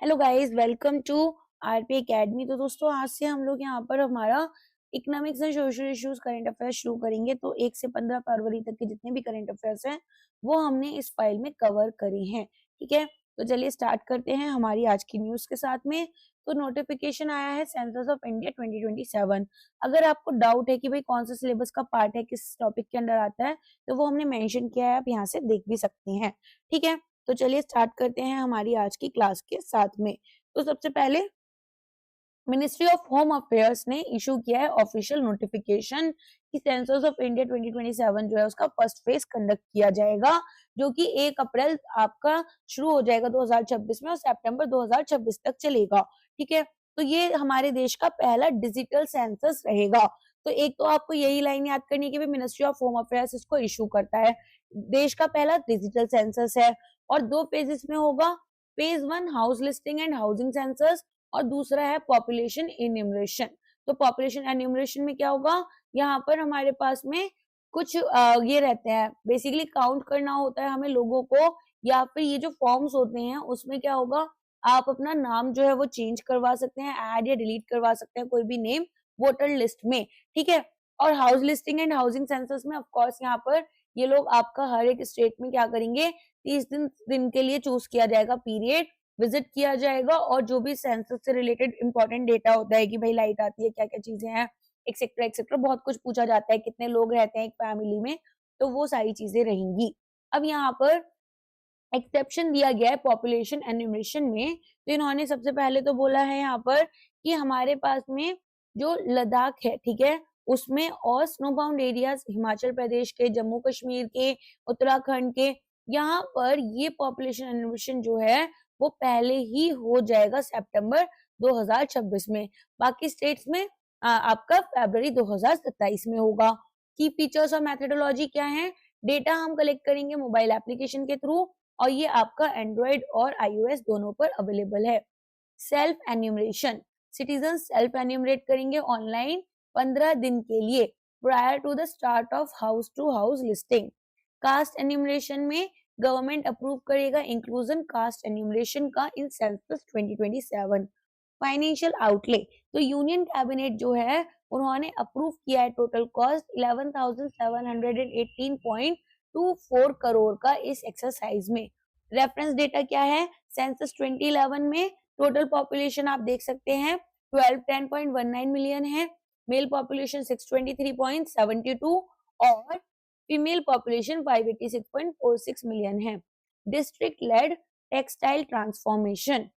Hello guys, welcome to RP academy. तो दोस्तों, आज से हम लोग यहाँ पर हमारा economics and social issues current affairs शुरू करेंगे। तो 1 से 15 फरवरी तक के जितने भी करंट अफेयर्स हैं वो हमने इस फाइल में कवर करे हैं। ठीक है, तो चलिए स्टार्ट करते हैं हमारी आज की न्यूज के साथ में। तो नोटिफिकेशन आया है सेंसस ऑफ इंडिया 2027। अगर आपको डाउट है कि भाई कौन सा सिलेबस का पार्ट है, किस टॉपिक के अंडर आता है, तो वो हमने मेंशन किया है, आप यहाँ से देख भी सकते हैं। ठीक है, तो चलिए स्टार्ट करते हैं हमारी आज की क्लास के साथ में। तो सबसे पहले मिनिस्ट्री ऑफ होम अफेयर्स ने इशू किया है ऑफिशियल नोटिफिकेशन कि सेंसस ऑफ इंडिया 2027 जो है उसका फर्स्ट फेज कंडक्ट किया जाएगा, जो कि 1 अप्रैल आपका शुरू हो जाएगा 2026 में और सितंबर 2026 तक चलेगा। ठीक है, तो ये हमारे देश का पहला डिजिटल सेंसस रहेगा। तो एक तो आपको यही लाइन याद करनी है कि मिनिस्ट्री ऑफ होम अफेयर्स इसको इशू करता है, देश का पहला डिजिटल सेंसस है और 2 फेजेस में होगा। Phase 1 house listing and housing census और दूसरा है पॉपुलेशन इन्यूमरेशन। तो पॉपुलेशन एन्यूमरेशन में क्या होगा, यहाँ पर हमारे पास में कुछ ये रहते हैं, बेसिकली काउंट करना होता है हमें लोगों को, या फिर ये जो फॉर्म्स होते हैं उसमें क्या होगा, आप अपना नाम जो है वो चेंज करवा सकते हैं, ऐड या डिलीट करवा सकते हैं कोई भी नेम वोटर लिस्ट में। ठीक है, और house listing and housing census में ऑफ कोर्स यहाँ पर ये लोग आपका हर एक स्टेट में क्या करेंगे, 30 दिन के लिए चूज किया जाएगा पीरियड, विजिट किया जाएगा और जो भी सेंसस से रिलेटेड इंपॉर्टेंट डेटा होता है कि भाई लाइट आती है, क्या क्या चीजें हैं, एक्सेट्रा एक्सेट्रा, बहुत कुछ पूछा जाता है, कितने लोग रहते हैं एक फैमिली में, तो वो सारी चीजें रहेंगी। अब यहाँ पर एक्सेप्शन दिया गया है पॉपुलेशन एन्यूमरेशन में। तो इन्होंने सबसे पहले तो बोला है यहाँ पर कि हमारे पास में जो लद्दाख है, ठीक है, उसमें और snow bound areas Himachal Pradesh के, जम्मू कश्मीर के, उत्तराखंड के, यहाँ पर ये पॉपुलेशन एन्यूमरेशन जो है वो पहले ही हो जाएगा सितंबर 2026 में। बाकी स्टेट्स में आपका फरवरी 2027 में होगा। की फीचर्स और मेथोडोलॉजी क्या है, डेटा हम कलेक्ट करेंगे मोबाइल एप्लीकेशन के थ्रू और ये आपका एंड्रॉइड और iOS दोनों पर अवेलेबल है। Self enumeration, citizen self enumerate करेंगे ऑनलाइन 15 दिन के लिए prior to the start of house to house listing. Caste enumeration में गवर्नमेंट अप्रूव करेगा इंक्लूजन कास्ट एन्यूमरेशन का इन सेंसस 2027। फाइनेंशियल आउटले, तो यूनियन कैबिनेट जो है उन्होंने अप्रूव किया है टोटल कॉस्ट 11,718.24 करोड़ का इस एक्सरसाइज में। रेफरेंस डेटा क्या है, सेंसस 2011 में टोटल पॉपुलेशन आप देख सकते हैं 1210.19 मिलियन है, मेल पॉपुलेशन 623.72 और फीमेल पॉपुलेशन 586.46 मिलियन है। डिस्ट्रिक्ट लेड टेक्सटाइल ट्रांसफॉर्मेशन,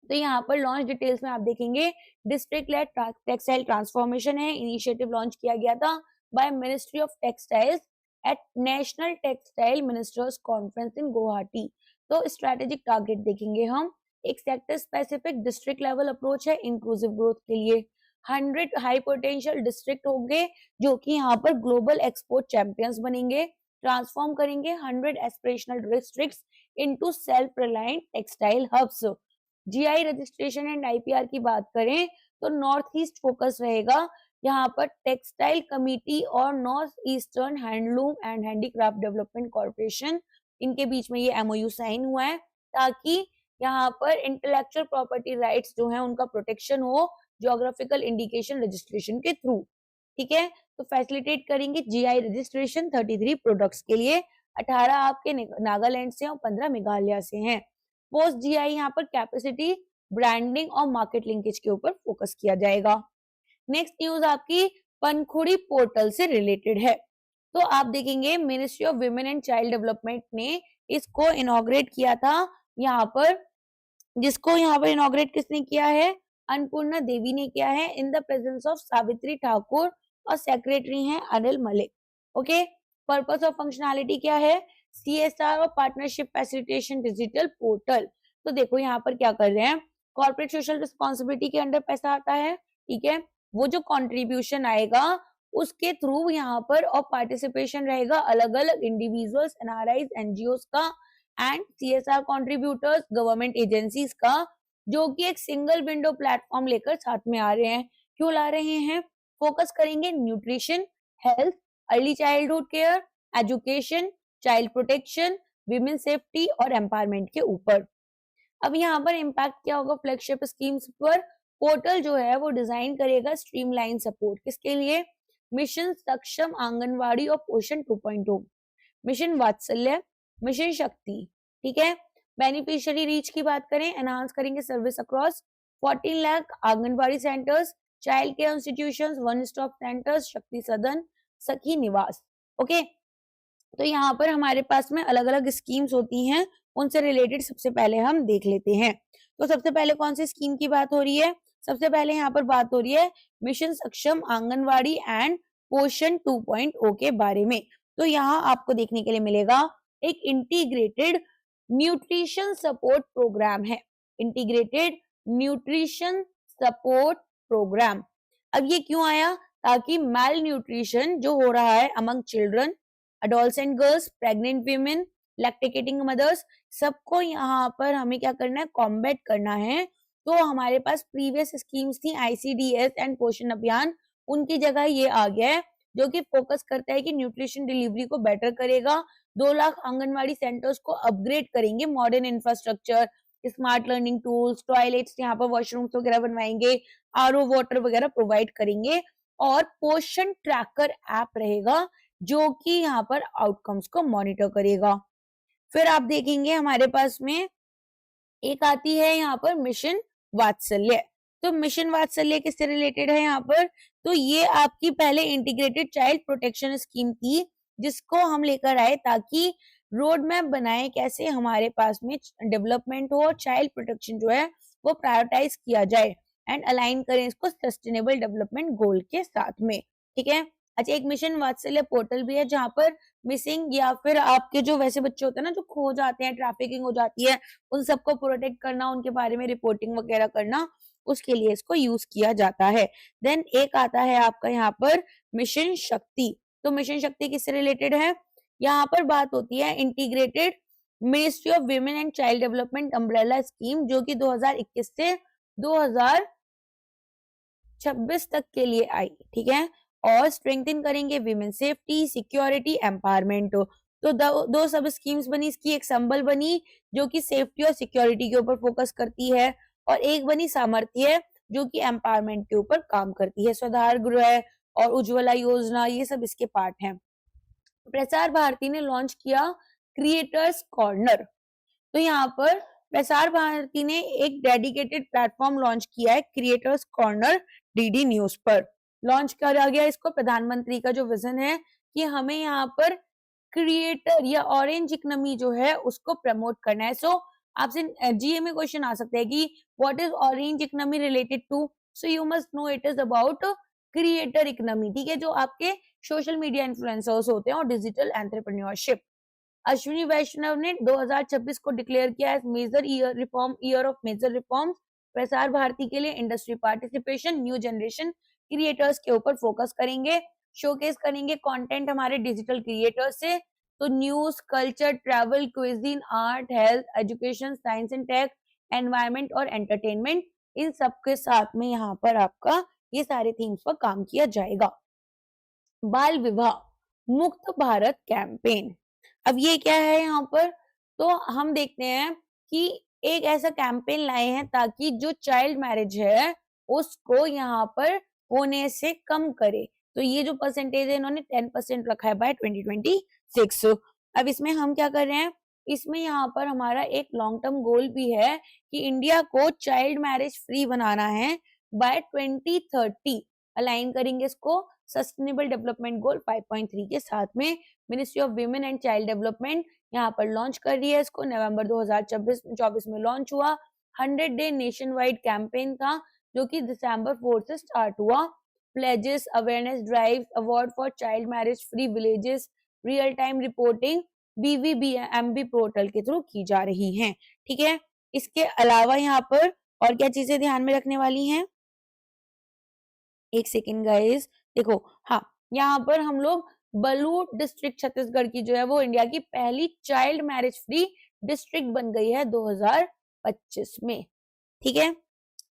तो यहाँ पर लॉन्च डिटेल्स में आप देखेंगे डिस्ट्रिक्ट लेड टेक्सटाइल ट्रांसफॉर्मेशन है, इनिशिएटिव लॉन्च किया गया था by ministry of textiles at national textile ministers conference in Guwahati. तो स्ट्रेटेजिक टारगेट देखेंगे हम, एक sector specific district level approach है इंक्लूसिव ग्रोथ के लिए। 100 हाई पोटेंशियल डिस्ट्रिक्ट होंगे जो कि यहाँ पर ग्लोबल एक्सपोर्ट चैंपियंस बनेंगे, ट्रांसफॉर्म करेंगे 100 aspirational districts into self reliant textile hubs. GI registration and IPR की बात करें तो नॉर्थ ईस्ट फोकस रहेगा, यहाँ पर टेक्सटाइल कमिटी और north eastern handloom and handicraft development corporation, इनके बीच में ये एमओयू साइन हुआ है ताकि यहाँ पर इंटेलेक्चुअल प्रॉपर्टी राइट्स जो है उनका प्रोटेक्शन हो ज्योग्राफिकल इंडिकेशन रजिस्ट्रेशन के थ्रू। ठीक है, तो फैसिलिटेट करेंगे जीआई रजिस्ट्रेशन 33 प्रोडक्ट्स के लिए, 18 आपके नागालैंड से और 15 मेघालय से हैं। पोस्ट जीआई यहाँ पर कैपेसिटी, ब्रांडिंग और मार्केट लिंकेज के ऊपर फोकस किया जाएगा। नेक्स्ट न्यूज आपकी पनखुड़ी पोर्टल से रिलेटेड है। तो आप देखेंगे ministry of women and child development ने इसको इनॉग्रेट किया था यहाँ पर, जिसको यहाँ पर इनॉग्रेट किसने किया है, अन्नपूर्णा देवी ने किया है in the presence of Savitri Thakur और सेक्रेटरी हैं Anil Malik. Okay, purpose of functionality क्या है, सीएसआर और पार्टनरशिप फैसिलिटेशन डिजिटल पोर्टल। तो देखो यहाँ पर क्या कर रहे हैं, कॉर्पोरेट सोशल रिस्पॉन्सिबिलिटी के अंडर पैसा आता है, ठीक है, वो जो कंट्रीब्यूशन आएगा उसके थ्रू यहाँ पर और पार्टिसिपेशन रहेगा अलग अलग इंडिविजुअल्स, एनआरआईज, एनजीओस का and CSR contributors, government agencies का, जो कि एक सिंगल विंडो प्लेटफॉर्म लेकर साथ में आ रहे हैं। क्यों ला रहे हैं, फोकस करेंगे nutrition, health, early childhood care, education, child protection, women safety और एम्पावरमेंट के ऊपर। अब यहाँ पर इम्पैक्ट क्या होगा फ्लैगशिप स्कीम्स पर? पोर्टल जो है वो डिजाइन करेगा स्ट्रीमलाइन सपोर्ट किसके लिए? मिशन सक्षम आंगनवाड़ी और पोषण 2.0, मिशन वात्सल्य, मिशन शक्ति, ठीक है। बेनिफिशियरी रीच की बात करें, एनहांस करेंगे service across 14 lakh anganwadi centres, child care institutions, one stop centres, शक्ति सदन, सखी निवास। ओके, तो यहाँ पर हमारे पास में अलग अलग स्कीम्स होती हैं, उनसे रिलेटेड सबसे पहले हम देख लेते हैं। तो सबसे पहले कौन सी स्कीम की बात हो रही है? सबसे पहले यहाँ पर बात हो रही है मिशन सक्षम आंगनवाड़ी एंड पोषण 2.0 के बारे में। तो यहाँ आपको देखने के लिए मिलेगा एक इंटीग्रेटेड न्यूट्रिशन सपोर्ट प्रोग्राम है, इंटीग्रेटेड न्यूट्रिशन सपोर्ट प्रोग्राम। अब ये क्यों आया? ताकि मेल न्यूट्रिशन जो हो रहा है among children, adolescent girls, pregnant women, lactating mothers, सबको यहाँ पर हमें क्या करना है? कॉम्बैट करना है। तो हमारे पास प्रीवियस स्कीम्स थी आईसीडीएस एंड पोषण अभियान, उनकी जगह ये आ गया है जो कि फोकस करता है कि न्यूट्रिशन डिलीवरी को बेटर करेगा। 2 लाख आंगनवाड़ी सेंटर्स को अपग्रेड करेंगे, modern infrastructure, smart learning tools, toilets, यहाँ पर वॉशरूम्स वगैरह बनवाएंगे, आरओ वाटर वगैरह प्रोवाइड करेंगे और पोषण ट्रैकर ऐप रहेगा जो कि यहाँ पर आउटकम्स को मॉनिटर करेगा। फिर आप देखेंगे हमारे पास में एक आती है यहाँ पर मिशन वात्सल्य। तो मिशन वात्सल्य किससे रिलेटेड है यहाँ पर? तो ये आपकी पहले इंटीग्रेटेड चाइल्ड प्रोटेक्शन स्कीम थी जिसको हम लेकर आए ताकि रोड मैप बनाए कैसे हमारे पास में डेवलपमेंट हो और चाइल्ड प्रोटेक्शन जो है वो प्रायोरिटाइज किया जाए एंड अलाइन करें इसको सस्टेनेबल डेवलपमेंट गोल के साथ में, ठीक है। अच्छा, एक मिशन वात्सल्य पोर्टल भी है जहाँ पर मिसिंग या फिर आपके जो वैसे बच्चे होते हैं ना जो खो जाते हैं, ट्रैफिकिंग हो जाती है, उन सबको प्रोटेक्ट करना, उनके बारे में रिपोर्टिंग वगैरह करना, उसके लिए इसको यूज किया जाता है। देन एक आता है आपका यहाँ पर मिशन शक्ति। तो मिशन शक्ति किससे रिलेटेड है? यहाँ पर बात होती है integrated ministry of women and child development umbrella scheme जो कि 2021 से 2026 तक के लिए आई, ठीक है। और स्ट्रेंथन करेंगे विमेन सेफ्टी, सिक्योरिटी, एम्पावरमेंट। तो दो सब स्कीम्स बनी, इसकी एक संबल बनी जो कि सेफ्टी और सिक्योरिटी के ऊपर फोकस करती है और एक बनी सामर्थ्य जो कि एम्पावरमेंट के ऊपर काम करती है। स्वधार गृह और उज्ज्वला योजना ये सब इसके पार्ट हैं। प्रसार भारती ने लॉन्च किया क्रिएटर्स कॉर्नर। तो यहाँ पर प्रसार भारती ने एक डेडिकेटेड प्लेटफॉर्म लॉन्च किया है क्रिएटर्स कॉर्नर डीडी न्यूज पर लॉन्च करा गया इसको। प्रधानमंत्री का जो विजन है कि हमें यहाँ पर क्रिएटर या ऑरेंज इकोनॉमी जो है उसको प्रमोट करना है। सो आपसे जीए में क्वेश्चन आ सकता है कि what is orange economy related to? So you must know it is about creator economy, ठीक है, जो आपके सोशल मीडिया इन्फ्लुएंसर्स होते हैं और डिजिटल एंटरप्रेन्योरशिप। अश्विनी वैष्णव ने 2026 को डिक्लेयर किया as major year of major reforms. Prasar Bharati के लिए industry participation, new generation creators के ऊपर फोकस करेंगे, शोकेस करेंगे कंटेंट हमारे डिजिटल क्रिएटर्स से। तो news, culture, travel, cuisine, art, health, education, science and tech, environment और एंटरटेनमेंट, इन सब के साथ में यहाँ पर आपका ये सारे थीम्स पर काम किया जाएगा। बाल विवाह मुक्त भारत कैंपेन, अब ये क्या है यहाँ पर? तो हम देखते हैं कि एक ऐसा कैंपेन लाए हैं ताकि जो चाइल्ड मैरिज है उसको यहाँ पर होने से कम करे। तो ये जो परसेंटेज है इन्होंने 10% रखा है बाय 2026। अब इसमें हम क्या कर रहे हैं? इसमें यहाँ पर हमारा एक लॉन्ग टर्म गोल भी है कि इंडिया को चाइल्ड मैरिज फ्री बनाना है बाय 2030। अलाइन करेंगे इसको सस्टेनेबल डेवलपमेंट गोल 5.3 के साथ में। Ministry of women and child development यहाँ पर लॉन्च कर रही है इसको, नवंबर 2024 में लॉन्च हुआ। 100 डे नेशन वाइड कैंपेन था जो कि दिसंबर 4 से स्टार्ट हुआ। Pledges, awareness drive, award for child marriage free villages, real time reporting BVBMB portal के थ्रू की जा रही हैं, ठीक है। इसके अलावा यहाँ पर और क्या चीजें ध्यान में रखने वाली हैं? एक सेकेंड गाइस, देखो, हाँ, यहाँ पर हम लोग बलूट डिस्ट्रिक्ट छत्तीसगढ़ की जो है वो इंडिया की पहली चाइल्ड मैरिज फ्री डिस्ट्रिक्ट बन गई है 2025 में, ठीक है।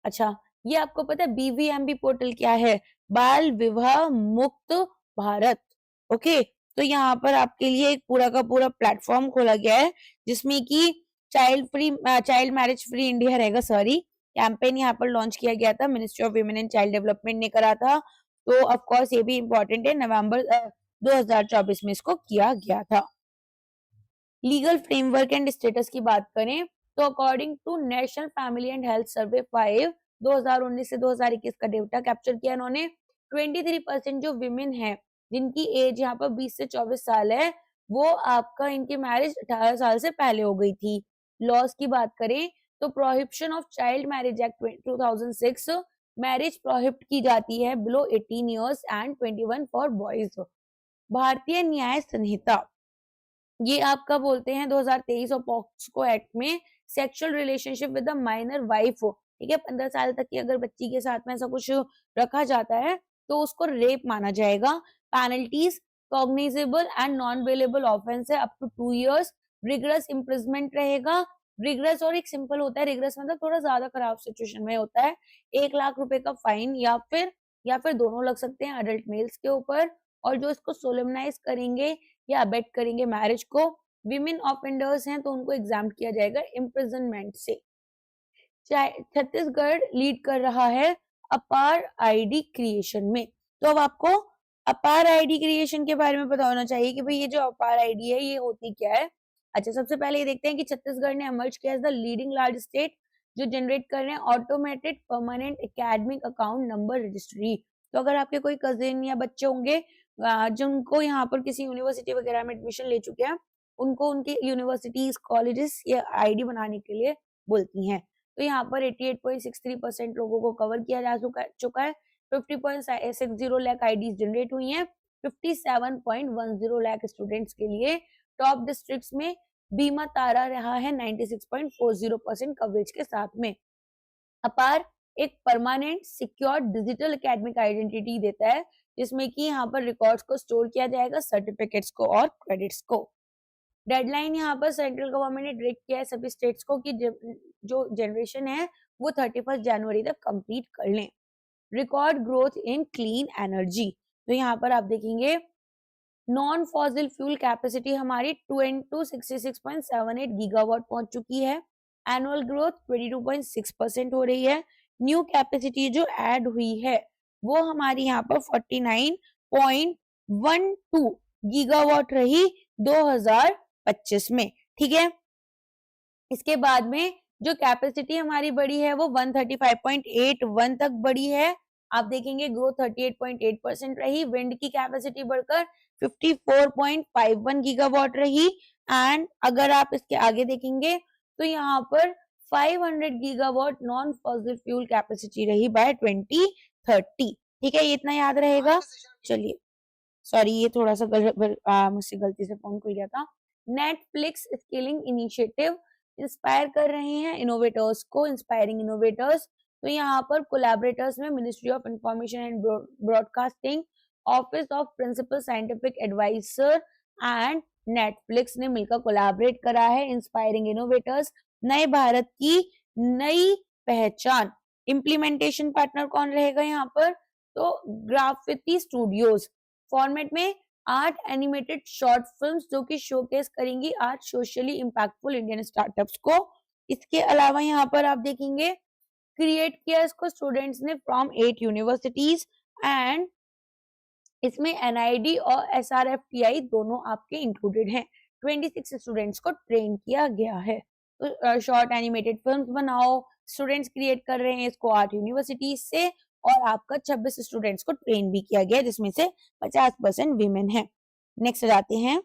अच्छा, ये आपको पता है BVMB पोर्टल क्या है? बाल विवाह मुक्त भारत। ओके, तो यहाँ पर आपके लिए एक पूरा का पूरा प्लेटफॉर्म खोला गया है जिसमें कि चाइल्ड मैरिज फ्री इंडिया रहेगा, सॉरी, कैंपेन यहाँ पर लॉन्च किया गया था, ministry of women and child development ने करा था। तो ऑफ कोर्स ये भी इम्पोर्टेंट है, नवंबर 2024 में इसको किया गया था। लीगल फ्रेमवर्क एंड स्टेटस की बात करें तो according to national family and health survey 5 2019 से 2021 का डेटा कैप्चर किया इन्होंने, 23% जो विमेन है जिनकी एज यहाँ पर 20 से 24 साल है, वो आपका इनकी मैरिज 18 साल से पहले हो गई थी। लॉज की बात करें तो prohibition of child marriage act 2006, marriage prohibit की जाती है below 18 years and 21 for boys. भारतीय न्याय संहिता ये आपका बोलते हैं 2023 और पॉक्सो एक्ट में sexual relationship with a minor wife हो, ठीक है, 15 साल तक की अगर बच्ची के साथ में ऐसा कुछ रखा जाता है तो उसको रेप माना जाएगा। Penalties cognizable and non bailable offence है up to 2 years, rigorous imprisonment रहेगा। रिगरस और एक सिंपल होता है, रिगरस मतलब थोड़ा ज्यादा खराब सिचुएशन में होता है 1 लाख रुपए का फाइन या फिर दोनों लग सकते हैं अडल्ट मेल्स के ऊपर। और जो इसको सोलेमनाइज करेंगे या अबेट करेंगे मैरिज को, विमेन ऑफेंडर्स हैं तो उनको एग्जाम किया जाएगा इम्प्रिजनमेंट से। छत्तीसगढ़ लीड कर रहा है अपार आईडी क्रिएशन में। तो अब आपको अपार आईडी क्रिएशन के बारे में पता होना चाहिए कि भाई ये जो अपार आईडी है ये होती क्या है। अच्छा, सबसे पहले ये देखते हैं कि छत्तीसगढ़ ने इमर्ज किया as the leading large state जो जनरेट कर रहे हैं automated permanent academic account number registry. तो अगर आपके कोई कजिन या बच्चे होंगे जिनको यहाँ पर किसी यूनिवर्सिटी वगैरह में एडमिशन ले चुके हैं, उनको उनके यूनिवर्सिटीज कॉलेजेस या आईडी बनाने के लिए बोलती हैं। तो यहाँ पर 88.63% लोगों को कवर किया जा चुका है। 50.60 लाख आईडीज जनरेट हुई हैं। 57.10 लाख स्टूडेंट्स के लिए टॉप डिस्ट्रिक्ट्स में बीमा तारा रहा है 96.40% कवरेज के साथ में। अपार एक permanent secure digital academic identity देता है जिसमें कि यहाँ पर रिकॉर्ड्स को स्टोर किया जाएगा, सर्टिफिकेट्स को और क्रेडिट्स को। डेडलाइन यहाँ पर सेंट्रल गवर्नमेंट ने डायरेक्ट किया है सभी स्टेट्स को कि जो जनरेशन है वो 31 जनवरी तक कंप्लीट कर लें। Record growth in clean energy, तो यहाँ पर आप देखेंगे नॉन फॉसिल फ्यूल कैपेसिटी हमारी 266.78 गीगावाट पहुंच चुकी है। एनुअल ग्रोथ 22.6% हो रही है। न्यू कैपेसिटी जो ऐड हुई है वो हमारी यहाँ पर 49.12 गीगावाट रही 2025 में, ठीक है। इसके बाद में जो कैपेसिटी हमारी बढ़ी है वो 135.81 तक बढ़ी है। आप देखेंगे ग्रोथ 38.8% रही। विंड की कैपेसिटी बढ़कर 54.51 गीगावाट रही। एंड अगर आप इसके आगे देखेंगे तो यहाँ पर 500 gigawatt non fossil fuel capacity रही बाय 2030, ठीक है, ये इतना याद रहेगा। चलिए, सॉरी ये थोड़ा सा मुझसे गलती से फोन खुल गया था। नेटफ्लिक्स स्केलिंग इनिशिएटिव इंस्पायर कर रहे हैं इनोवेटर्स को, इंस्पायरिंग इनोवेटर्स। तो यहाँ पर कोलैबोरेटर्स में ministry of information and broadcasting, office of principal scientific adviser and Netflix ने मिलकर कोलैबोरेट करा है इंस्पायरिंग इनोवेटर्स, नए भारत की नई पहचान। इम्प्लीमेंटेशन पार्टनर कौन रहेगा यहाँ पर, तो ग्राफिटी स्टूडियोज फॉर्मेट में 8 एनिमेटेड शॉर्ट फिल्म्स जो कि शोकेस करेंगी 8 सोशली इंपैक्टफुल इंडियन स्टार्टअप्स को। इसके अलावा यहाँ पर आप देखेंगे क्रिएट किया इसको स्टूडेंट्स ने फ्रॉम 8 यूनिवर्सिटीज एंड इसमें एनआईडी और एसआरएफटीआई दोनों आपके इंक्लूडेड हैं। 26 स्टूडेंट्स को ट्रेन किया गया है। तो शॉर्ट एनिमेटेड फिल्म्स बनाओ, स्टूडेंट्स क्रिएट कर रहे हैं इसको 8 यूनिवर्सिटीज से और आपका 26 स्टूडेंट्स को ट्रेन भी किया गया जिसमें से 50% वीमेन है। नेक्स्ट जाते हैं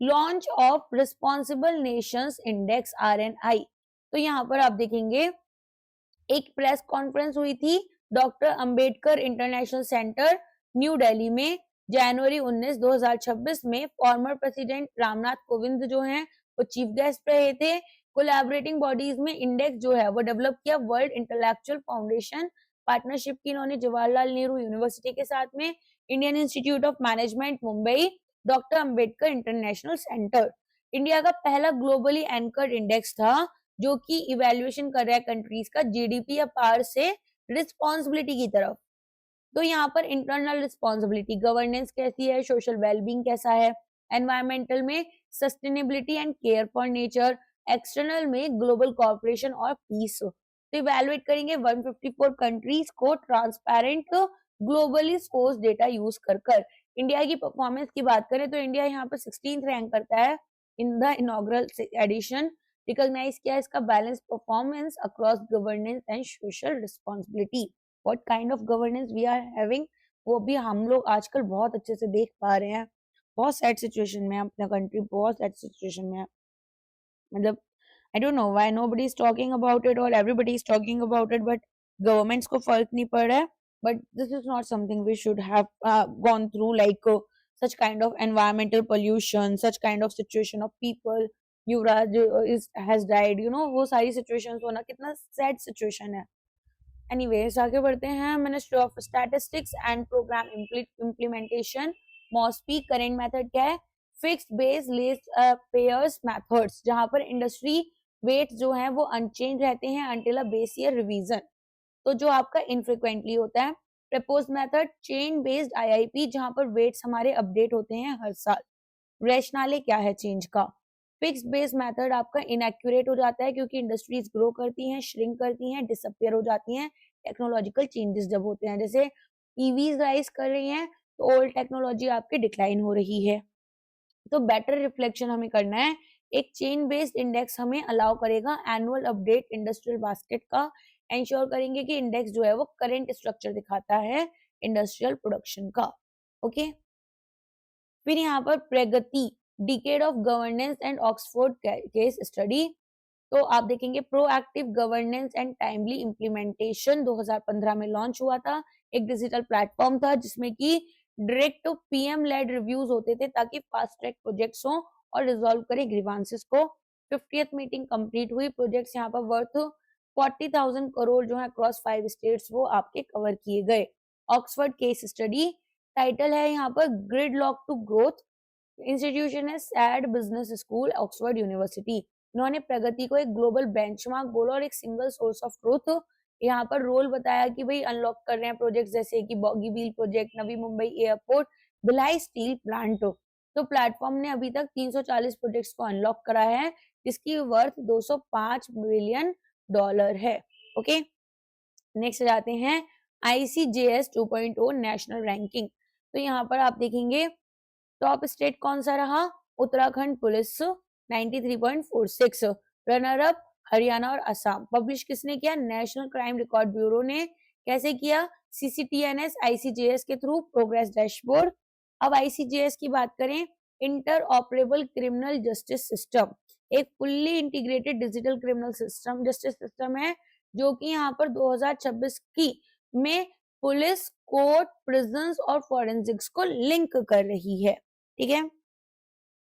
launch of responsible Nations index RNI। तो यहाँ पर आप देखेंगे एक प्रेस कॉन्फ्रेंस हुई थी doctor Ambedkar international centre new Delhi में जनवरी 19 2026 में। फॉर्मर प्रेसिडेंट रामनाथ कोविंद जो हैं वो चीफ गेस्ट रहे थे। कोलैबोरेटिंग बॉडीज में इंडेक्स जो है वो डेवलप किया वर्ल्ड इंटेलेक्चुअल फाउंडेशन, पार्टनरशिप की इन्होंने जवाहरलाल नेहरू यूनिवर्सिटी के साथ में, Indian institute of management Mumbai, doctor Ambedkar international centre. India का पहला ग्लोबली एंकर्ड इंडेक्स था जो कि इवेल्युएशन कर रहा है कंट्रीज का जीडीपी या पार से रिस्पॉन्सिबिलिटी की तरफ। तो यहाँ पर इंटरनल रिस्पॉन्सिबिलिटी, गवर्नेंस कैसी है, सोशल वेलबींग कैसा है, एनवायरमेंटल में sustainability and care for nature, external में ग्लोबल कॉर्पोरेशन और पीस। तो इवेलुएट करेंगे 154 कंट्रीज को transparent globally source data use कर। इंडिया की परफॉर्मेंस की बात करें तो इंडिया यहाँ पर 16th रैंक करता है in the inaugural edition. Recognise किया इसका balance performance across governance and social responsibility. What kind of governance we are having, वो भी हम लोग आजकल बहुत अच्छे से देख पा रहे हैं। बहुत सैड सिचुएशन में है अपना कंट्री, बहुत सैड सिचुएशन में है। मतलब I don't know why nobody is talking about it और everybody is talking about it, but governments को फर्क नहीं पड़ रहा है। But this is not something we should have gone through, like such kind of environmental pollution, such kind of situation of people, Yuvraj is has died, you know, वो सारी situations होना कितना sad situation है। Anyways आगे बढ़ते हैं। Ministry of statistics and programme implementation MOSPI current method क्या है, fixed base Laspeyres methods, जहां पर इंडस्ट्री वेट जो है वो अनचेंज रहते हैं until a base year revision, तो जो आपका इनफ्रीक्वेंटली होता है। Propose method chain based IIP, जहां पर वेट्स हमारे अपडेट होते हैं हर साल। रैशनाले क्या है चेंज का। फिक्स बेस मेथड आपका इनएक्यूरेट हो जाता है क्योंकि इंडस्ट्रीज ग्रो करती हैं, श्रिंक करती हैं, डिसअपियर हो जाती हैं टेक्नोलॉजिकल चेंजेस जब होते हैं। जैसे ईवीज राइज कर रही हैं तो ओल्ड टेक्नोलॉजी आपकी डिक्लाइन हो रही है। तो बेटर रिफ्लेक्शन हमें करना है। एक चेन बेस्ड इंडेक्स हमें अलाउ करेगा एनुअल अपडेट इंडस्ट्रियल बास्केट का, एंश्योर करेंगे कि इंडेक्स जो है वो करंट स्ट्रक्चर दिखाता है इंडस्ट्रियल प्रोडक्शन का। ओके, फिर यहाँ पर Pragati decade of governance and Oxford case study. तो आप देखेंगे proactive governance and timely implementation 2015 में लॉन्च हुआ था। एक डिजिटल प्लेटफॉर्म था जिसमें कि डायरेक्ट पीएम लेड रिव्यूज होते थे ताकि फास्ट ट्रैक प्रोजेक्ट्स हो और रिजॉल्व करे ग्रीवांसेस को। 50th मीटिंग कंप्लीट हुई। प्रोजेक्ट्स यहाँ पर वर्थ 40,000 करोड़ जो है अक्रॉस 5 स्टेट्स वो आपके कवर किए गए। ऑक्सफोर्ड केस स्टडी टाइटल है यहाँ पर gridlock to growth, institution है Said business school Oxford university. उन्होंने प्रगति को एक ग्लोबल बेंचमार्क बोला और एक सिंगल सोर्स ऑफ ट्रूथ यहाँ पर रोल बताया कि भाई अनलॉक कर रहे हैं प्रोजेक्ट जैसे कि Bogibeel project, Navi Mumbai airport, Bhilai steel plant. तो प्लेटफॉर्म ने अभी तक 340 प्रोजेक्ट्स को अनलॉक करा है जिसकी वर्थ 205 बिलियन डॉलर है। ओके, नेक्स्ट जाते हैं ICJS 2.0 नेशनल रैंकिंग। तो यहाँ पर आप देखेंगे टॉप स्टेट कौन सा रहा, Uttarakhand police 93.46, runner up Haryana और असम। पब्लिश किसने किया, नेशनल क्राइम रिकॉर्ड ब्यूरो ने। कैसे किया, CCTNS ICJS के थ्रू प्रोग्रेस डैशबोर्ड। अब ICJS की बात करें, interoperable criminal justice system, एक fully integrated digital criminal system justice system है जो कि यहाँ पर 2026 की में पुलिस, कोर्ट, प्रिजन्स और फॉरेंसिक्स को लिंक कर रही है। ठीक है,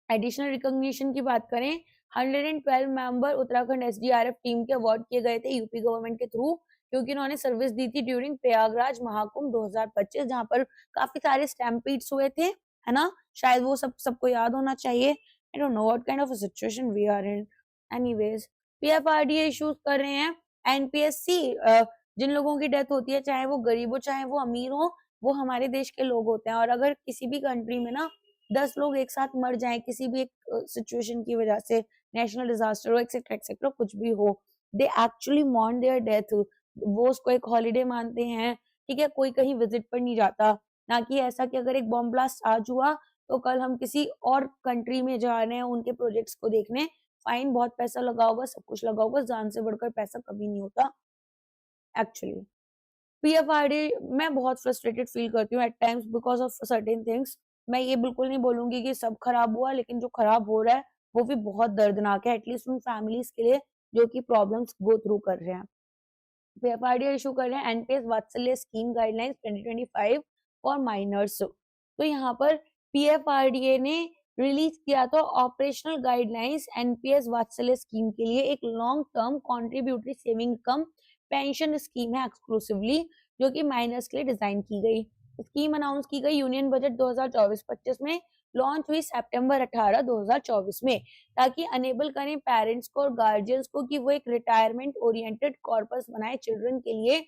एडिशनल रिकॉग्निशन की बात करें, 112 मेंबर उत्तराखंड SDRF टीम के अवार्ड किए गए थे यूपी गवर्नमेंट के थ्रू क्योंकि उन्होंने सर्विस दी थी ड्यूरिंग प्रयागराज महाकुंभ 2025 जहां पर काफी सारे स्टैम्पीड्स हुए थे, है ना। शायद वो सबको याद होना चाहिए। I don't know what kind of a situation we are in. Anyways, PFRDA issues कर रहे हैं। NPSC, जिन लोगों की डेथ होती है चाहे वो गरीब हो चाहे वो अमीर हो, वो हमारे देश के लोग होते हैं और अगर किसी भी कंट्री में ना 10 लोग एक साथ मर जाएं किसी भी एक सिचुएशन की वजह से, नेशनल डिजास्टर हो एक्सेट्रा कुछ भी हो, they actually mourn their death. वो उसको एक हॉलीडे मानते हैं। ठीक है, कोई कहीं विजिट पर नहीं जाता, ना कि ऐसा कि अगर एक बॉम्ब ब्लास्ट आज हुआ तो कल हम किसी और कंट्री में जा रहे हैं उनके प्रोजेक्ट्स को देखने, फाइन बहुत पैसा लगा होगा, सब कुछ लगा होगा, जान से बढ़कर पैसा कभी नहीं होता एक्चुअली। PFRDA मैं बहुत फ्रस्ट्रेटेड फील करती हूँ at times because of certain things. मैं ये बिल्कुल नहीं बोलूंगी कि सब खराब हुआ, लेकिन जो खराब हो रहा है वो भी बहुत दर्दनाक है, एटलीस्ट उन फैमिलीज के लिए जो कि प्रॉब्लम्स गो थ्रू कर रहे हैं। PFRDA इशू कर रहे हैं एनपीएस वात्सल्य स्कीम गाइडलाइंस 2025 फॉर माइनर्स। तो यहाँ पर PFRDA ने रिलीज किया था ऑपरेशनल गाइडलाइंस एनपीएस वात्सल्य स्कीम के लिए, एक लॉन्ग टर्म कॉन्ट्रीब्यूटरी सेविंग कम पेंशन स्कीम है एक्सक्लूसिवली जो कि माइनर्स के लिए डिजाइन की गई। स्कीम अनाउंस की गई यूनियन बजट 2024-25 में, लॉन्च हुई सितंबर 18 2024 में, ताकि अनेबल करें पेरेंट्स को और गार्जियंस को कि वो एक रिटायरमेंट ओरिएंटेड कॉर्पस बनाए चिल्ड्रन के लिए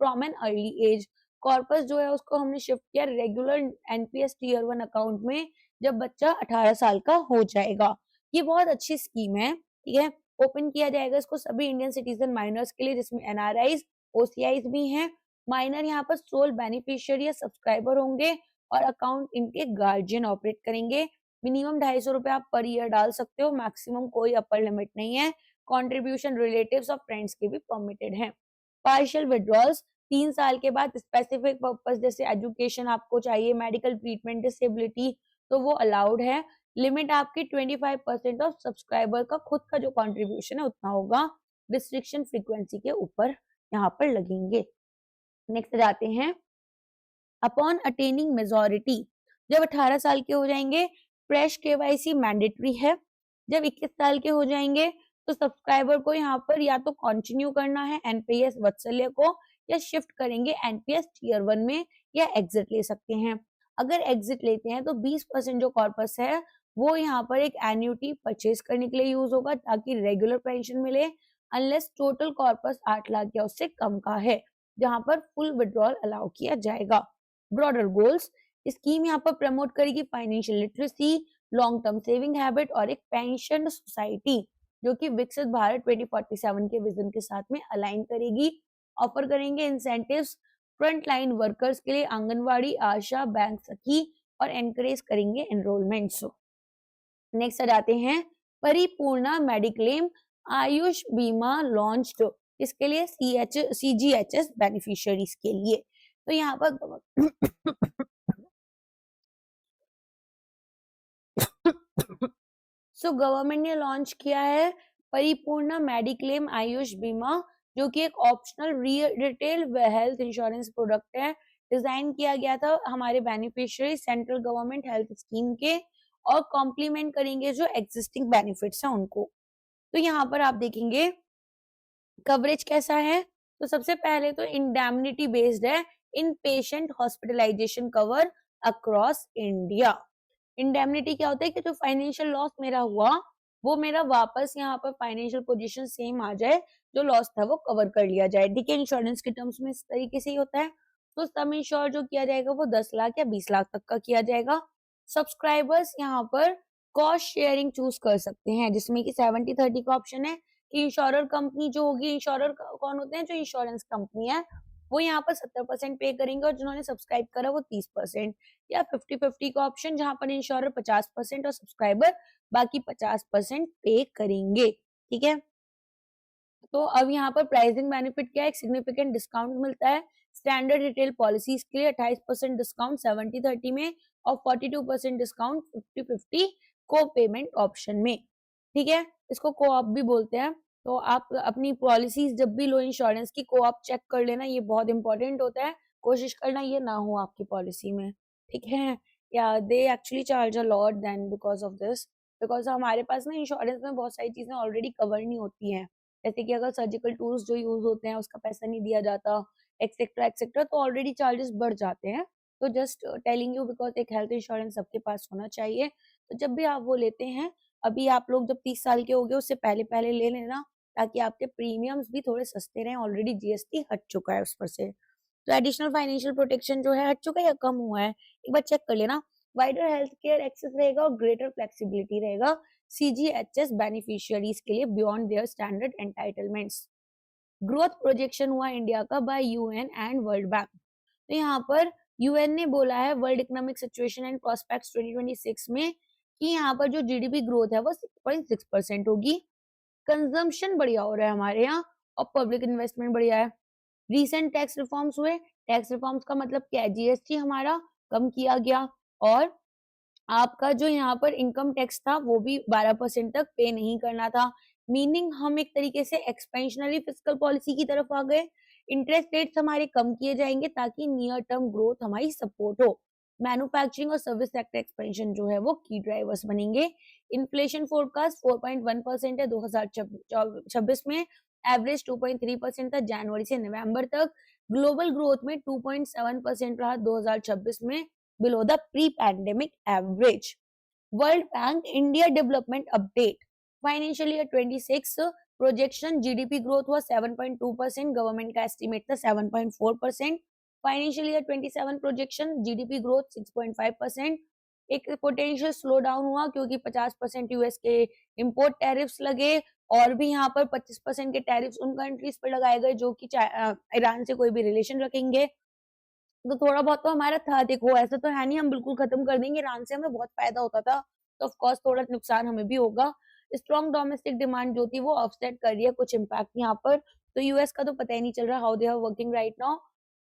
from an early age. Corpus जो है उसको हमने शिफ्ट किया रेगुलर एनपीएस टीयर 1 अकाउंट में जब बच्चा 18 साल का हो जाएगा। ये बहुत अच्छी स्कीम है। ठीक है, ओपन किया जाएगा इसको सभी इंडियन सिटीजन माइनर्स के लिए, जिसमें एनआरआईज, ओसीआईज भी हैं। माइनर यहाँ पर सोल बेनिफिशियरी या सब्सक्राइबर होंगे और अकाउंट इनके गार्जियन ऑपरेट करेंगे। मिनिमम 250 रुपए आप पर ईयर डाल सकते हो, मैक्सिमम कोई अपर लिमिट नहीं है। कंट्रीब्यूशन रिलेटिव्स और फ्रेंड्स के भी परमिटेड है। पार्शियल विड्रॉल्स 3 साल के बाद स्पेसिफिक पर्पस जैसे एजुकेशन आपको चाहिए, मेडिकल ट्रीटमेंट, डिसेबिलिटी, तो वो अलाउड है। लिमिट आपकी 25% ऑफ सब्सक्राइबर का खुद का जो कंट्रीब्यूशन है उतना होगा। रिस्ट्रिक्शन फ्रीक्वेंसी के ऊपर यहाँ पर लगेंगे। नेक्स्ट जाते हैं, अपॉन अटेनिंग मेजोरिटी, जब 18 साल के हो जाएंगे फ्रेश केवाईसी मैंडेटरी है। जब 21 साल के हो जाएंगे तो सब्सक्राइबर को यहाँ पर या तो कंटिन्यू करना है एनपीएस वत्सल्य को, या शिफ्ट करेंगे एनपीएस टीयर 1 में, या एग्जिट ले सकते हैं। अगर एग्जिट लेते हैं तो 20% जो कॉर्पस है वो यहाँ पर एक एन्युटी परचेज करने के लिए यूज होगा ताकि रेगुलर पेंशन मिले, अनलेस टोटल कॉर्पस 8 लाख या उससे कम का है, जहां पर फुल विड्रॉल अलाउ किया जाएगा। ब्रॉडर गोल्स, स्कीम यहाँ पर प्रमोट करेगी financial literacy, long term saving habit और एक पेंशन सोसाइटी जो कि विकसित भारत 2047 के विजन के साथ में अलाइन करेगी। ऑफर करेंगे इंसेंटिव्स फ्रंट लाइन वर्कर्स के लिए, आंगनवाड़ी, आशा, बैंक सखी, और एनकरेज करेंगे एनरोलमेंट्स। नेक्स्ट आ जाते हैं, परिपूर्णा मेडिक्लेम आयुष बीमा लॉन्च्ड, इसके लिए सीजीएचएस बेनिफिशियरीज के लिए। तो यहाँ पर गवर्नमेंट ने लॉन्च किया है परिपूर्णा मेडिक्लेम आयुष बीमा, जो कि एक optional retail health insurance product है। डिजाइन किया गया था हमारे beneficiary central government health scheme के, और कॉम्प्लीमेंट करेंगे जो एग्जिस्टिंग बेनिफिट्स हैं उनको। तो यहाँ पर आप देखेंगे कवरेज कैसा है। तो सबसे पहले तो इंडेमनिटी बेस्ड है, inpatient hospitalization cover across India. Indemnity क्या होता है कि जो फाइनेंशियल लॉस मेरा हुआ वो मेरा वापस यहाँ पर फाइनेंशियल पोजीशन सेम आ जाए, जो लॉस था वो कवर कर लिया जाए। ठीक है, इंश्योरेंस के टर्म्स में इस तरीके से ही होता है। तो सम इंश्योर जो किया जाएगा वो 10 लाख या 20 लाख तक का किया जाएगा। सब्सक्राइबर्स यहाँ पर कॉस्ट शेयरिंग चूज कर सकते हैं, जिसमें कि 70-30 का ऑप्शन है कि इंश्योरर कंपनी जो होगी, इंश्योरर कौन होते हैं, जो इंश्योरेंस कंपनी है वो यहाँ पर 70% पे करेंगे और जिन्होंने सब्सक्राइब करा वो 30%, या 50-50 का ऑप्शन जहां पर इंश्योरर 50% और सब्सक्राइबर बाकी 50% पे करेंगे। ठीक है, तो अब यहाँ पर प्राइसिंग बेनिफिट क्या है, एक सिग्निफिकेंट डिस्काउंट मिलता है स्टैंडर्ड रिटेल पॉलिसीज के लिए, 28% डिस्काउंट 70-30 में और 42% डिस्काउंट 50-50 को पेमेंट ऑप्शन में। ठीक है, इसको कोऑप भी बोलते हैं। तो आप अपनी पॉलिसीज जब भी लो इंश्योरेंस की, कोऑप चेक कर लेना, ये बहुत इंपॉर्टेंट होता है। कोशिश करना ये ना हो आपकी पॉलिसी में। ठीक है, या they actually charge a lot then because of this, because हमारे पास ना इंश्योरेंस में बहुत सारी चीजें ऑलरेडी कवर नहीं होती हैं, जैसे कि अगर सर्जिकल टूल्स जो यूज होते हैं उसका पैसा नहीं दिया जाता, एक्सेट्रा एक्सेट्रा, तो ऑलरेडी चार्जेस बढ़ जाते हैं। तो जस्ट टेलिंग यू, बिकॉज एक हेल्थ इंश्योरेंस सबके पास होना चाहिए। तो जब भी आप वो लेते हैं, अभी आप लोग जब 30 साल के हो गए उससे पहले पहले ले लेना, ताकि आपके प्रीमियम्स भी थोड़े सस्ते रहें। ऑलरेडी जीएसटी हट चुका है उस पर से, तो एडिशनल फाइनेंशियल प्रोटेक्शन जो है हट चुका है या कम हुआ है, एक बार चेक कर लेना। वाइडर हेल्थ केयर एक्सेस रहेगा और ग्रेटर फ्लेक्सिबिलिटी रहेगा सीजीएचएस बेनिफिशियरीज के लिए beyond their standard entitlements. Growth projection हुआ इंडिया का bye UN and world bank. तो यहाँ पर यूएन ने बोला है world economic situation and prospects 2026 में कि यहाँ पर जो जीडीपी ग्रोथ है वो 6.6% होगी। कंजम्पशन बढ़िया हो रहा है हमारे यहाँ और पब्लिक इन्वेस्टमेंट बढ़िया है। रिसेंट टैक्स रिफॉर्म्स हुए, टैक्स रिफॉर्म्स का मतलब क्या है, जीएसटी हमारा कम किया गया और आपका जो यहाँ पर इनकम टैक्स था वो भी 12% तक पे नहीं करना था। मीनिंग हम एक तरीके से एक्सपेंशनरी फिस्कल पॉलिसी की तरफ आ गए। इंटरेस्ट रेट्स हमारे कम किए जाएंगे ताकि नियर टर्म ग्रोथ हमारी सपोर्ट हो। मैन्युफैक्चरिंग और सर्विस सेक्टर एक्सपेंशन जो है वो की ड्राइवर्स बनेंगे। इन्फ्लेशन फोरकास्ट 4.1% है 2026 में, एवरेज 2.3% था जनवरी से नवंबर तक। ग्लोबल ग्रोथ में 2.7% रहा 2026 में, below the pre-pandemic average. World Bank India Development Update Financial Year 26 projection GDP growth हुआ 7.2%, गवर्नमेंट का एस्टिमेट था 7.4%। Financial year 27 projection GDP growth 6.5%। एक पोटेंशियल स्लो डाउन हुआ क्योंकि 50% यूएस के इंपोर्ट टैरिफ्स लगे और भी यहाँ पर 25% के टैरिफ्स उन कंट्रीज पर लगाए गए जो कि ईरान से कोई भी रिलेशन रखेंगे। तो थोड़ा बहुत तो हमारा था, देखो ऐसा तो है नहीं हम बिल्कुल खत्म कर देंगे, ईरान से हमें बहुत फायदा होता था, तो ऑफ कोर्स थोड़ा नुकसान हमें भी होगा। स्ट्रॉन्ग डोमेस्टिक डिमांड जो थी वो ऑफसेट कर रही है कुछ इम्पैक्ट यहाँ पर। तो यूएस का तो पता ही नहीं चल रहा how they are working right now.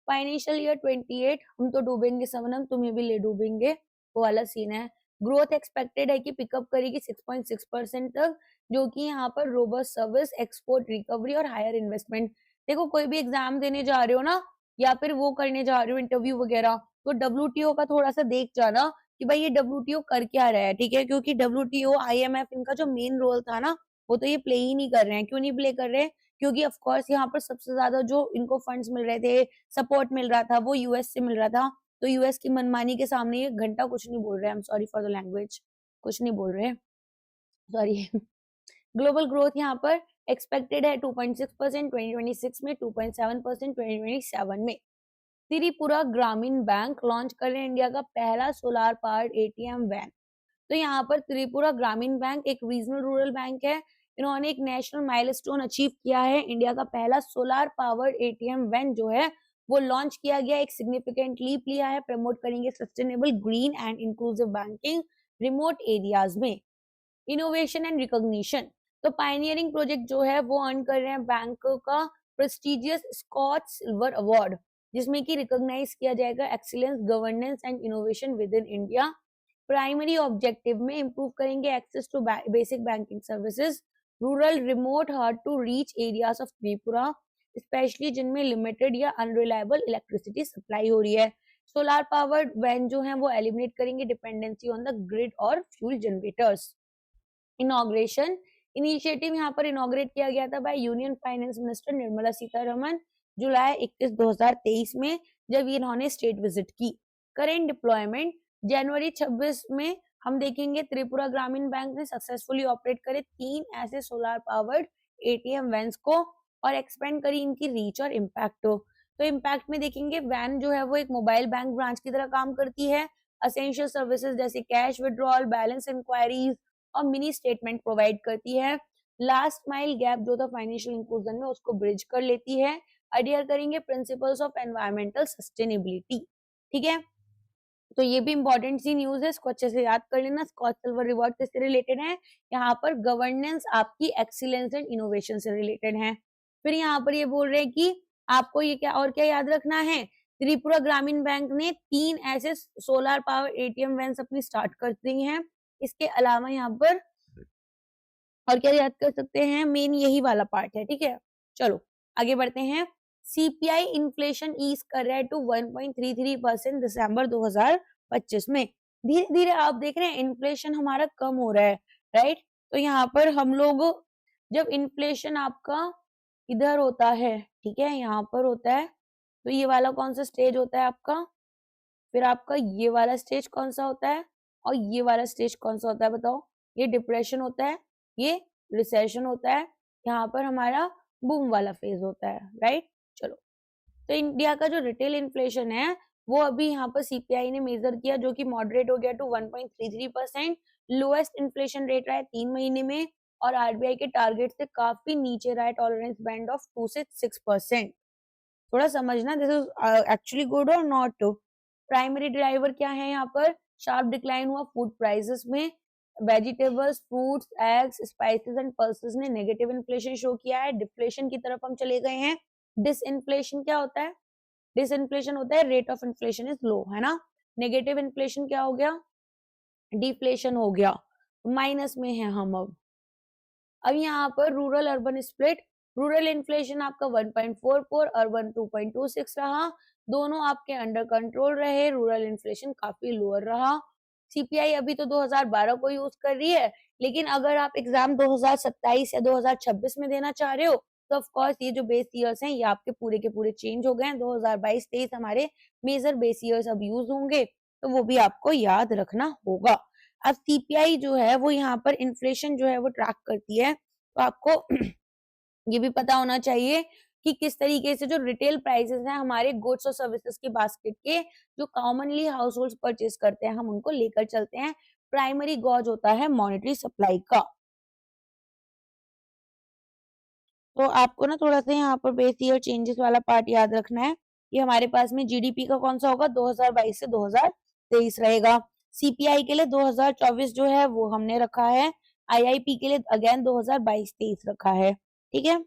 Financial year 28 हम तो डूबेंगे सवनम, तुम्हें भी ले डूबेंगे, वो वाला सीन है। ग्रोथ एक्सपेक्टेड है कि पिकअप करेगी 6.6% तक, जो कि यहाँ पर रोबस्ट सर्विस, एक्सपोर्ट रिकवरी और हायर इन्वेस्टमेंट। देखो कोई भी एग्जाम देने जा रहे हो ना, या फिर वो करने जा रहे हो इंटरव्यू वगैरह, तो डब्ल्यूटीओ का थोड़ा सा देख जाना कि भाई ये डब्ल्यूटीओ कर क्या रहा है, ठीक है, क्योंकि डब्ल्यूटीओ आईएमएफ इनका जो मेन रोल था ना, वो तो ये प्ले ही नहीं कर रहे हैं। क्यों नहीं प्ले कर रहे हैं? क्योंकि ऑफ कोर्स यहाँ पर सबसे ज्यादा जो इनको फंड्स मिल रहे थे, सपोर्ट मिल रहा था, वो यूएस से मिल रहा था। तो यूएस की मनमानी के सामने ये घंटा कुछ नहीं बोल रहे। I am sorry for the language, कुछ नहीं बोल रहे, सॉरी। ग्लोबल ग्रोथ यहाँ पर एक्सपेक्टेड है 2.6% 2026 में, 2.7% 2027 में। त्रिपुरा ग्रामीण बैंक लॉन्च कर रहे हैं इंडिया का पहला सोलार पावर्ड एटीएम वैन। तो यहाँ पर त्रिपुरा ग्रामीण बैंक एक रीजनल रूरल बैंक है, इन्होंने एक नेशनल माइलस्टोन अचीव किया है, इंडिया का पहला सोलार पावर्ड एटीएम वैन जो है वो लॉन्च किया गया, एक सिग्निफिकेंट लीप लिया है, प्रमोट करेंगे sustainable green and inclusive banking remote areas में। इनोवेशन एंड रिकॉग्निशन, तो पायनियरिंग प्रोजेक्ट जो है वो अर्न कर रहे हैं बैंक का प्रेस्टिजियस स्कॉच सिल्वर अवार्ड, जिसमें कि रिकॉग्नाइज किया जाएगा excellence, governance and innovation within India. Primary objective में इंप्रूव करेंगे access to basic banking services, rural remote hard to reach areas of Tripura, specially जिनमें लिमिटेड या अनरिलायबल इलेक्ट्रिसिटी सप्लाई हो रही है। सोलार पावर्ड वैन जो है वो एलिमिनेट करेंगे डिपेंडेंसी ऑन द ग्रिड और फ्यूल जनरेटर्स। इनॉग्रेशन इनिशिएटिव यहाँ पर इनॉग्रेट किया गया था by union finance minister Nirmala Sitharaman जुलाई 21 2023 में, जब इन्होंने स्टेट विजिट की। करेंट डिप्लॉयमेंट जनवरी 26 में हम देखेंगे त्रिपुरा ग्रामीण बैंक ने सक्सेसफुली ऑपरेट करे 3 ऐसे सोलार पावर्ड एटीएम वैन्स को और एक्सपेंड करी इनकी रीच और इम्पैक्ट। तो इम्पैक्ट में देखेंगे वैन जो है वो एक मोबाइल बैंक ब्रांच की तरह काम करती है, असेंशियल सर्विसेज जैसे कैश विड्रॉल, बैलेंस इंक्वायरीज और मिनी स्टेटमेंट प्रोवाइड करती है। लास्ट माइल गैप जो था फाइनेंशियल इंक्लूजन में उसको ब्रिज कर लेती है। अडियर करेंगे प्रिंसिपल्स ऑफ एनवायरमेंटल सस्टेनेबिलिटी, ठीक है। तो ये भी इंपॉर्टेंट सी न्यूज है, इसको अच्छे से याद कर लेना। स्कॉच सिल्वर रिवॉर्ड किससे रिलेटेड है? यहाँ पर गवर्नेंस आपकी एक्सीलेंस एंड इनोवेशन से रिलेटेड है। फिर यहाँ पर ये बोल रहे हैं कि आपको ये क्या और क्या याद रखना है, त्रिपुरा ग्रामीण बैंक ने 3 ऐसे सोलर पावर एटीएम वैन्स अपनी स्टार्ट कर दी हैं। इसके अलावा यहाँ पर और क्या याद कर सकते हैं, मेन यही वाला पार्ट है, ठीक है। चलो आगे बढ़ते हैं। सीपीआई इन्फ्लेशन ईज कर रहा है टू 1.33% दिसंबर 2025 में। धीरे धीरे आप देख रहे हैं इन्फ्लेशन हमारा कम हो रहा है, राइट। तो यहाँ पर हम लोग जब इन्फ्लेशन आपका इधर होता है, ठीक है, यहाँ पर होता है, तो ये वाला कौन सा स्टेज होता है आपका, फिर आपका ये वाला स्टेज कौन सा होता है और ये वाला स्टेज कौन सा होता है बताओ। ये डिप्रेशन होता है, ये रिसेशन होता है, यहाँ पर हमारा बूम वाला फेज होता है, राइट। चलो, तो इंडिया का जो रिटेल इन्फ्लेशन है वो अभी यहाँ पर सीपीआई ने मेजर किया, जो कि मॉडरेट हो गया टू 1.33%, लोएस्ट इन्फ्लेशन रेट रहा है 3 महीने में और आरबीआई के टारगेट से काफी नीचे रहा है, टॉलरेंस बैंड ऑफ 2 से 6%। थोड़ा समझना दिस इज एक्चुअली गुड और नॉट। प्राइमरी ड्राइवर क्या है यहाँ पर, शार्प डिक्लाइन हुआ फूड प्राइसेस में, vegetables, fruits, eggs, spices and pulses ने नेगेटिव इन्फ्लेशन शो किया है। डिफ्लेशन की तरफ हम चले गए हैं। डिसइन्फ्लेशन क्या होता है, डिसइन्फ्लेशन होता है rate of inflation is low, है ना। नेगेटिव इन्फ्लेशन क्या हो गया, डिफ्लेशन हो गया, माइनस में है हम अब यहाँ पर rural urban split, rural inflation आपका 1.44, अर्बन 2.26 रहा, दोनों आपके अंडर कंट्रोल रहे, रूरल इन्फ्लेशन काफी लोअर रहा। सीपीआई अभी तो 2012 को यूज कर रही है, लेकिन अगर आप एग्जाम 2027 या 2026 में देना चाह रहे हो तो ऑफ कोर्स ये जो बेस ईयर्स हैं ये आपके पूरे के पूरे चेंज हो गए हैं। 2022-23 हमारे मेजर बेस ईयर्स अब यूज होंगे, तो वो भी आपको याद रखना होगा। अब सीपीआई जो है वो यहाँ पर इन्फ्लेशन जो है वो ट्रैक करती है, तो आपको ये भी पता होना चाहिए कि किस तरीके से जो रिटेल प्राइसेस हैं हमारे गुड्स और सर्विसेज के बास्केट के, जो कॉमनली हाउस होल्ड परचेज करते हैं, हम उनको लेकर चलते हैं। प्राइमरी गॉज होता है मॉनेटरी सप्लाई का। तो आपको ना थोड़ा सा यहाँ पर बेस ईयर चेंजेस वाला पार्ट याद रखना है कि हमारे पास में जीडीपी का कौन सा होगा, 2022 से 2023 रहेगा। सीपीआई के लिए 2024 जो है वो हमने रखा है, आईआईपी के लिए अगेन 2022-23 रखा है, ठीक है।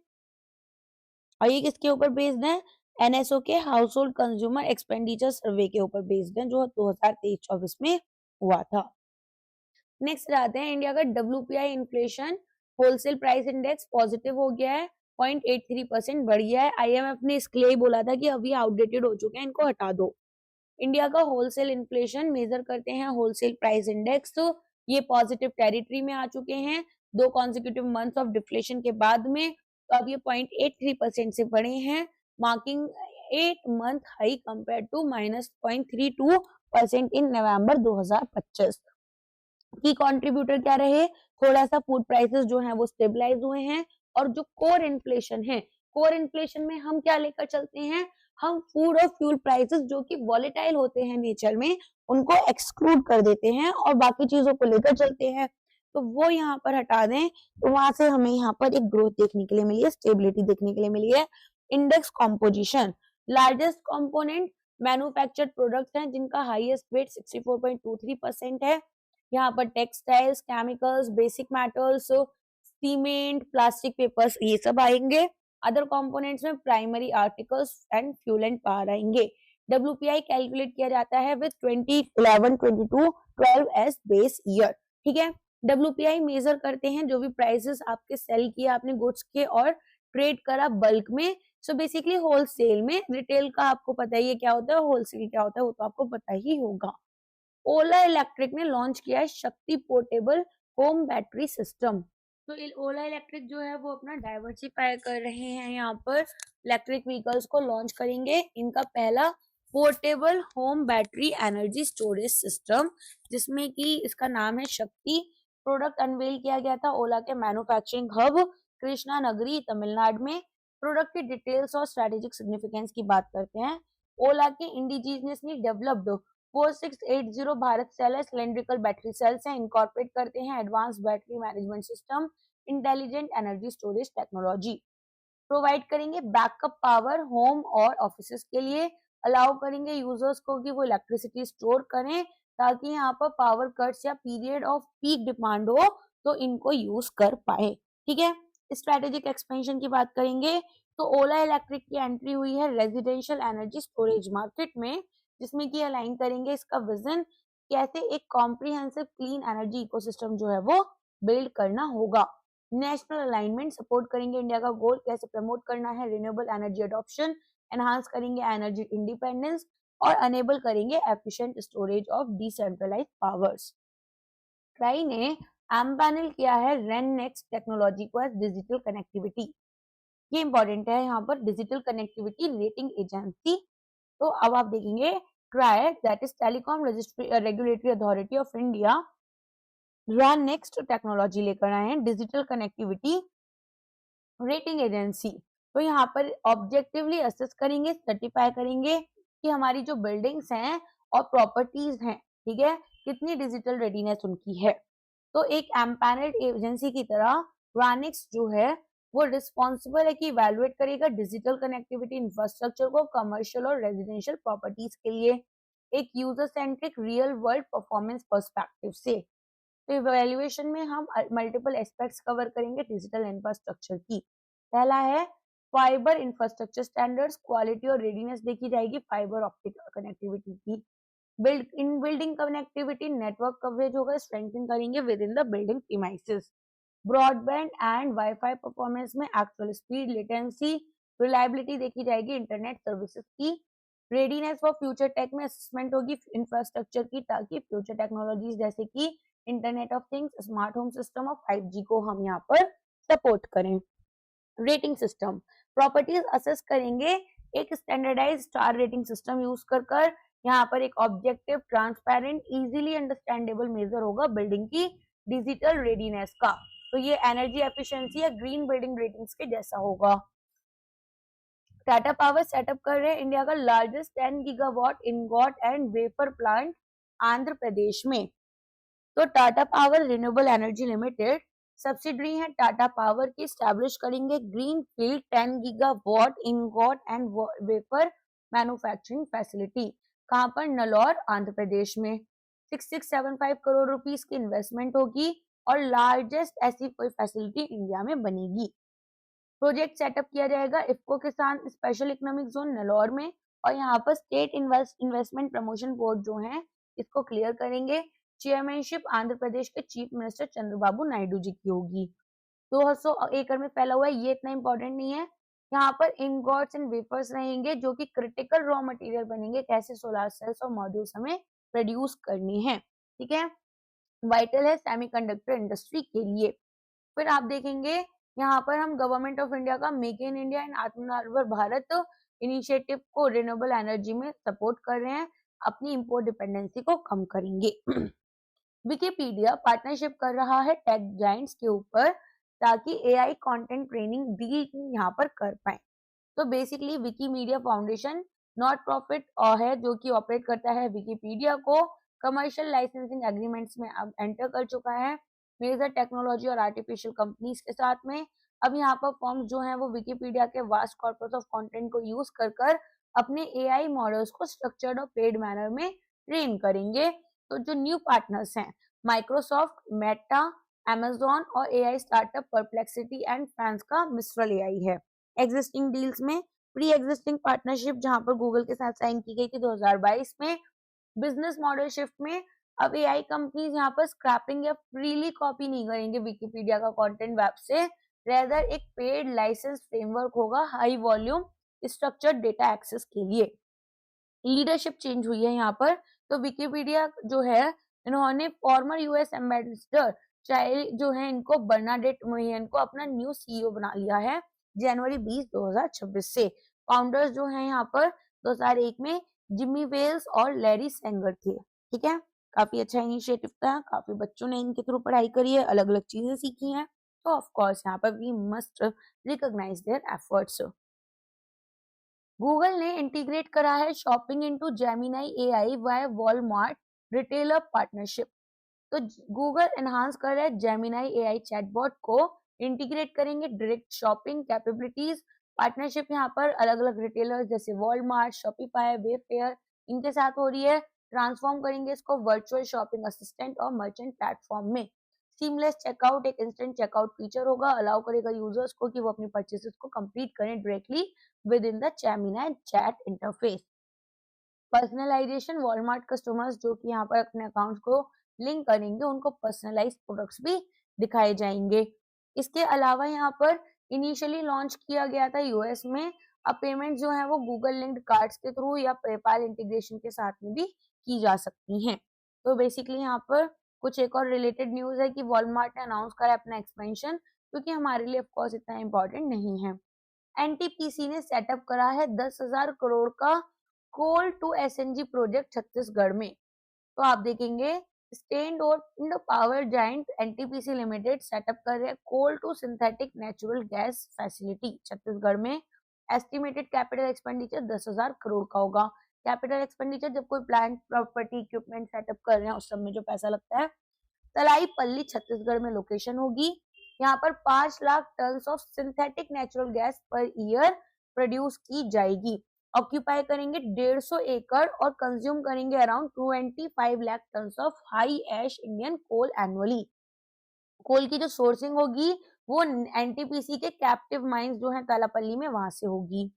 और ये किसके ऊपर बेस्ड है, एनएसओ के हाउस होल्ड कंज्यूमर एक्सपेंडिचर सर्वे के ऊपर बेस्ड है, जो 2023-24 में हुआ था। नेक्स्ट आते हैं इंडिया का WPI inflation wholesale price index positive हो गया है, 0.83% बढ़ गया है। आईएमएफ ने इसके लिए बोला था कि अभी आउटडेटेड हो चुके हैं, इनको हटा दो। इंडिया का होलसेल इन्फ्लेशन मेजर करते हैं होलसेल प्राइस इंडेक्स, तो ये पॉजिटिव टेरिटरी में आ चुके हैं 2 कॉन्सेक्यूटिव मंथ्स ऑफ डिफ्लेशन के बाद में। तो अब ये 0.83% से बढ़े हैं, marking 8 month high compare to -0.32% in November 2025। की कंट्रीब्यूटर क्या रहे, थोड़ा सा फूड प्राइसेस जो हैं वो स्टेबलाइज हुए हैं। और जो कोर इन्फ्लेशन है, कोर इन्फ्लेशन में हम क्या लेकर चलते हैं, हम फूड और फ्यूल प्राइसेस जो कि वॉलेटाइल होते हैं नेचर में, उनको एक्सक्लूड कर देते हैं और बाकी चीजों को लेकर चलते हैं। तो वो यहाँ पर हटा दें, तो वहां से हमें यहाँ पर एक ग्रोथ देखने के लिए मिली है, स्टेबिलिटी देखने के लिए मिली है। Index composition, largest component manufactured products हैं जिनका हाईएस्ट वेट 64.23% है। यहाँ पर textiles, chemicals, basic metals, cement, plastic, papers, ये सब आएंगे। अदर कंपोनेंट्स में primary articles and fuel and power आएंगे। डब्ल्यूपीआई कैलकुलेट किया जाता है विद 2011, 22, 12 एज बेस ईयर, ठीक है। डब्ल्यूपीआई मेजर करते हैं जो भी प्राइसेस आपके सेल किए आपने गुड्स के और ट्रेड करा बल्क में। सो बेसिकली होलसेल में, रिटेल का आपको पता ही है क्या होता है, होलसेल क्या होता है वो तो आपको पता ही होगा। ओला इलेक्ट्रिक ने लॉन्च किया है शक्ति पोर्टेबल होम बैटरी सिस्टम। तो ओला इलेक्ट्रिक जो है वो अपना डाइवर्सिफाई कर रहे हैं, यहाँ पर इलेक्ट्रिक व्हीकल्स को लॉन्च करेंगे। इनका पहला portable home battery energy storage system, जिसमें कि इसका नाम है शक्ति, प्रोडक्ट अनवेल किया गया था ओला के मैन्युफैक्चरिंग हब कृष्णा नगरी तमिलनाडु में। प्रोडक्ट की डिटेल्स और स्ट्रेटेजिक सिग्निफिकेंस की बात करते हैं। ओला के इंडिजीनियसली डेवलप्ड 4680 भारत सेल है, सिलेंड्रिकल बैटरी सेल्स हैं, इनकॉर्पोरेट करते हैं advance battery management system, intelligent energy storage technology. Provide करेंगे बैकअप पावर होम और ऑफिसेस के लिए, अलाउ करेंगे यूजर्स को कि वो इलेक्ट्रिसिटी स्टोर करें ताकि यहाँ पर पावर कट्स या पीरियड ऑफ पीक डिमांड हो तो इनको यूज कर पाए, ठीक है। स्ट्रेटेजिक एक्सपेंशन की बात करेंगे तो ओला इलेक्ट्रिक की एंट्री हुई है रेजिडेंशियल एनर्जी स्टोरेज मार्केट में, जिसमें कि अलाइन करेंगे इसका विजन कैसे एक कॉम्प्रिहेंसिव क्लीन एनर्जी इकोसिस्टम जो है वो बिल्ड करना होगा। नेशनल अलाइनमेंट सपोर्ट करेंगे इंडिया का गोल कैसे प्रमोट करना है रिन्यूएबल एनर्जी अडॉप्शन, एनहांस करेंगे एनर्जी इंडिपेंडेंस और अनेबल करेंगे efficient storage of decentralised powers. TRAI ने एम्पैनल किया है रेन नेक्स्ट टेक्नोलॉजी को एज डिजिटल कनेक्टिविटी। ये इंपॉर्टेंट है यहाँ पर, डिजिटल कनेक्टिविटी रेटिंग एजेंसी। तो अब आप देखेंगे try that is telecom regulatory authority of India run next technology लेकर आए हैं डिजिटल कनेक्टिविटी रेटिंग एजेंसी। तो यहाँ पर ऑब्जेक्टिवली असेस करेंगे, सर्टिफाई करेंगे कि हमारी जो बिल्डिंग्स हैं और प्रॉपर्टीज हैं, ठीक है, कितनी डिजिटल रेडीनेस उनकी है। तो एक एम्पैनल्ड एजेंसी की तरह रानिक्स जो है वो रिस्पॉन्सिबल है कि इवैल्यूएट करेगा डिजिटल कनेक्टिविटी इंफ्रास्ट्रक्चर को कमर्शियल और रेजिडेंशियल प्रॉपर्टीज के लिए एक user centric real world performance perspective से। तो इवैल्यूएशन में हम मल्टीपल एस्पेक्ट्स कवर करेंगे डिजिटल इंफ्रास्ट्रक्चर की। पहला है फाइबर इंफ्रास्ट्रक्चर स्टैंडर्ड्स, क्वालिटी और रेडीनेस देखी जाएगी फाइबर ऑप्टिक कनेक्टिविटी की। बिल्डिंग कनेक्टिविटी नेटवर्क कवरेज होगा, स्ट्रेंथन करेंगे with in the building premises. Broadband and wifi performance में एक्चुअल स्पीड, लेटेंसी, रिलायबिलिटी देखी जाएगी इंटरनेट सर्विसेज की। रेडीनेस फॉर फ्यूचर टेक में असेसमेंट होगी इंफ्रास्ट्रक्चर की ताकि फ्यूचर टेक्नोलॉजीज जैसे कि internet of things, smart home system और 5G को हम यहाँ पर सपोर्ट करें। रेटिंग सिस्टम प्रॉपर्टीज असेस करेंगे एक standardise star rating system use कर यहाँ पर एक objective, transparent, easily understandable measure होगा बिल्डिंग की डिजिटल रेडीनेस का। तो ये एनर्जी एफिशिएंसी या ग्रीन बिल्डिंग रेटिंग्स के जैसा होगा। टाटा पावर सेटअप कर रहे हैं इंडिया का largest 10 gigawatt ingot and wafer plant Andhra Pradesh में। तो Tata power renewable energy limited subsidiary है टाटा पावर की, स्टैब्लिश करेंगे greenfield 10 gigawatt ingot and wafer manufacturing facility. कहां पर? नलौर, आंध्र प्रदेश में। 6675 करोड़ रुपीस की इन्वेस्टमेंट होगी और लार्जेस्ट ऐसी कोई फैसिलिटी इंडिया में बनेगी। प्रोजेक्ट सेटअप किया जाएगा इफ्को के साथ स्पेशल इकोनॉमिक जोन नलौर में, और यहाँ पर स्टेट इन्वेस्टमेंट प्रमोशन बोर्ड जो है इसको क्लियर करेंगे। चेयरमैनशिप आंध्र प्रदेश के चीफ मिनिस्टर चंद्रबाबू नायडू जी की होगी। 200 एकड़ में फैला हुआ है, ये इतना इंपॉर्टेंट नहीं है। यहाँ पर इनगॉट्स एंड वेफर्स रहेंगे जो कि क्रिटिकल रॉ मटेरियल बनेंगे, कैसे सोलर सेल्स और मॉड्यूल्स हमें प्रोड्यूस करनी है, ठीक है। वाइटल है सेमीकंडक्टर इंडस्ट्री के लिए। फिर आप देखेंगे यहाँ पर हम गवर्नमेंट ऑफ इंडिया का मेक इन इंडिया एंड आत्मनिर्भर भारत इनिशिएटिव को रिन्यूएबल एनर्जी में सपोर्ट कर रहे हैं, अपनी इंपोर्ट डिपेंडेंसी को कम करेंगे। विकिपीडिया पार्टनरशिप कर रहा है टेक जाइंट्स के ऊपर ताकि एआई कंटेंट ट्रेनिंग भी यहाँ पर कर पाए। तो basically Wikimedia foundation not profit है जो कि ऑपरेट करता है विकिपीडिया को, कमर्शियल लाइसेंसिंग एग्रीमेंट्स में अब एंटर कर चुका है मेजर टेक्नोलॉजी और आर्टिफिशियल कंपनीज के साथ में। अब यहाँ पर फॉर्म्स जो हैं वो विकिपीडिया के वास्ट कॉर्पस ऑफ कंटेंट को यूज कर अपने एआई मॉडल्स को स्ट्रक्चर्ड और पेड मैनर में ट्रेन करेंगे। तो जो न्यू पार्टनर्स हैं माइक्रोसॉफ्ट, मेटा, अमेजॉन और AI startup perplexity and France का मिस्ट्रल एआई है। एग्जिस्टिंग डील्स में प्री एग्जिस्टिंग पार्टनरशिप जहां पर गूगल के साथ साइन की गई थी 2022 में। बिजनेस मॉडल शिफ्ट में अब एआई कंपनीज यहाँ पर स्क्रैपिंग या फ्रीली कॉपी नहीं करेंगे विकिपीडिया का कंटेंट वेब से, रेदर एक पेड लाइसेंस फ्रेमवर्क होगा high volume structured data access के लिए। लीडरशिप चेंज हुई है यहाँ पर, तो विकिपीडिया जो है इन्होंने फॉर्मर यूएस एम्बेसडर चाइल्ड जो है इनको बर्नाडेट मोहियन को अपना न्यू सीईओ बना लिया है जनवरी 20 2026 से। फाउंडर्स जो हैं यहाँ पर 2001 में जिमी वेल्स और लैरी सेंगर थे, ठीक है। काफी अच्छा इनिशिएटिव था, काफी बच्चों ने इनके थ्रू पढ़ाई करी है, अलग अलग चीजें सीखी हैं, तो ऑफ कोर्स यहाँ पर we must recognise their efforts. Google ने इंटीग्रेट करा है shopping into Gemini AI via Walmart retailer partnership. तो गूगल एनहांस कर रहा है जेमिनाई एआई चैटबॉट को, इंटीग्रेट करेंगे डायरेक्ट शॉपिंग कैपेबिलिटीज। पार्टनरशिप यहाँ पर अलग अलग रिटेलर्स जैसे वॉलमार्ट, शॉपिफाई, वेफेयर इनके साथ हो रही है। ट्रांसफॉर्म करेंगे इसको वर्चुअल शॉपिंग असिस्टेंट और मर्चेंट प्लेटफॉर्म में। सीमलेस चेकआउट एक इंस्टेंट चेकआउट फीचर होगा, अलाउ करेगा यूजर्स को कि वो अपनी परचेसेस को कंप्लीट करें directly within the Gemini chat interface. Personalisation Walmart customers जो कि यहाँ पर अपने अकाउंट्स को लिंक करेंगे उनको पर्सनलाइज प्रोडक्ट्स भी दिखाए जाएंगे। इसके अलावा यहाँ पर इनिशियली लॉन्च किया गया था यूएस में, अब पेमेंट जो है वो गूगल लिंक्ड कार्ड्स के थ्रू या पेपाल इंटीग्रेशन के साथ में भी की जा सकती हैं। तो बेसिकली यहाँ पर कुछ एक और रिलेटेड न्यूज है कि वॉलमार्ट ने अनाउंस करा अपना एक्सपेंशन, क्योंकि हमारे लिए ऑफकोर्स इतना इंपॉर्टेंट नहीं है। एनटीपीसी ने सेटअप करा है 10,000 करोड़ का coal to SNG project Chhattisgarh में। तो आप देखेंगे state owned power giant NTPC limited set up कर रहे हैं coal to synthetic natural gas facility Chhattisgarh में। एस्टिमेटेड कैपिटल एक्सपेंडिचर 10,000 करोड़ का होगा। कैपिटल एक्सपेंडिचर जब कोई प्लांट प्रॉपर्टी इक्विपमेंट सेटअप कर रहे हैं उस सब में जो पैसा लगता है। तलाईपल्ली छत्तीसगढ़ में लोकेशन होगी। यहाँ पर 5 lakh tonne of synthetic natural gas per year produce की जाएगी। ऑक्यूपाई करेंगे 150 एकड़ और कंज्यूम करेंगे around 25 lakh tonne of high ash Indian coal annually. Coal की जो सोर्सिंग होगी वो एनटीपीसी के कैप्टिव माइंस जो है तालापल्ली में वहां से होगी।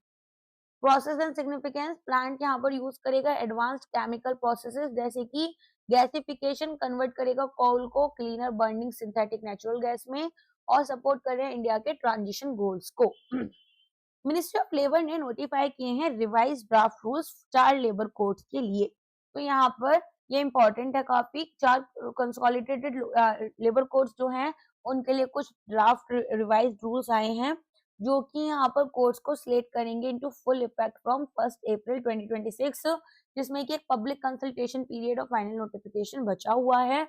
प्रोसेस एंड सिग्निफिकेंस प्लांट यहाँ पर यूज करेगा एडवांस्ड केमिकल प्रोसेसेस जैसे कि गैसिफिकेशन, कन्वर्ट करेगा कोल को cleaner burning synthetic natural gas में, और सपोर्ट कर रहे हैं इंडिया के ट्रांजिशन गोल्स को। मिनिस्ट्री ऑफ लेबर ने नोटिफाई किए हैं revise draft rules 4 labour codes के लिए। तो यहाँ पर ये इंपॉर्टेंट है काफी, 4 कंसोलिडेटेड लेबर कोड्स जो हैं उनके लिए कुछ ड्राफ्ट रिवाइज रूल्स आए हैं जो कि यहाँ पर कोड्स को स्लेट करेंगे इनटू फुल इफेक्ट फ्रॉम 1 अप्रैल 2026, जिसमें कि एक पब्लिक कंसल्टेशन पीरियड और फाइनल नोटिफिकेशन बचा हुआ है।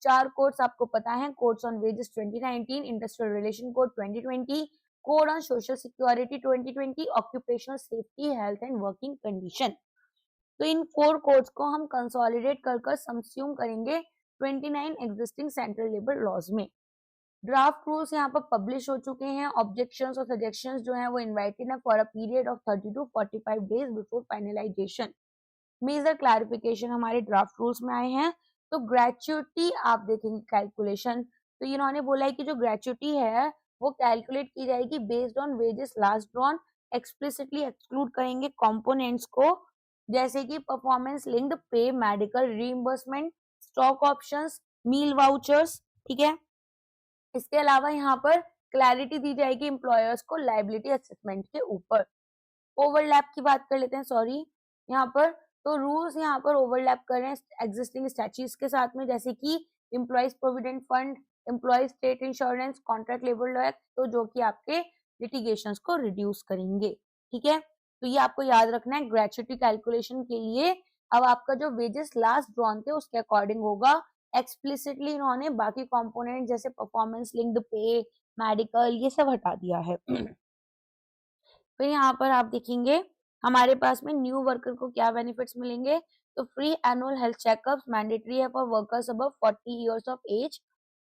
4 कोड्स आपको पता है, codes on wages 2019, industrial relation code 2020, code on social security 2020, occupational safety health and working condition. तो इन 4 कोड्स को हम कंसोलिडेट कर सबस्यूम करेंगे 29 एग्जिस्टिंग सेंट्रल लेबर लॉज में। ड्राफ्ट रूल्स यहाँ पर पब्लिश हो चुके हैं। ऑब्जेक्शंस और सजेशंस जो हैं वो इनवाइटेड है for a period of 30 to 45 days before finalisation. Major clarification हमारे ड्राफ्ट रूल्स में आए हैं। तो ग्रेच्युटी आप देखेंगे कैलकुलेशन, तो इन्होंने बोला है कि जो ग्रेच्युटी है वो कैलकुलेट की जाएगी based on wages last drawn. Explicitly exclude करेंगे कंपोनेंट्स को, जैसे कि परफॉर्मेंस लिंक्ड पे, मेडिकल रीइंबर्समेंट, स्टॉक ऑप्शंस, मील वाउचर्स। ठीक है, इसके अलावा यहाँ पर क्लैरिटी दी जाएगी एम्प्लॉयर्स को लायबिलिटी असेसमेंट के ऊपर। ओवरलैप की बात कर लेते हैं, सॉरी यहाँ पर, तो रूल्स यहाँ पर ओवरलैप कर रहे हैं एग्जिस्टिंग स्टैट्यूट्स के साथ में, जैसे कि employees provident fund, employees state insurance, contract labour law act, तो जो कि आपके लिटिगेशंस को रिड्यूस करेंगे। ठीक है, तो ये आपको याद रखना है ग्रेच्युटी कैलकुलेशन के लिए। अब आपका जो वेजेस लास्ट ड्रॉन थे उसके अकॉर्डिंग होगा। एक्सप्लिसिटली इन्होंने बाकी कंपोनेंट जैसे परफॉर्मेंस लिंक्ड पे, मेडिकल, ये सब हटा दिया है। फिर यहाँ पर आप देखेंगे हमारे पास में न्यू वर्कर को क्या बेनिफिट्स मिलेंगे। तो free annual health checkups mandatory है for workers above 40 years of age.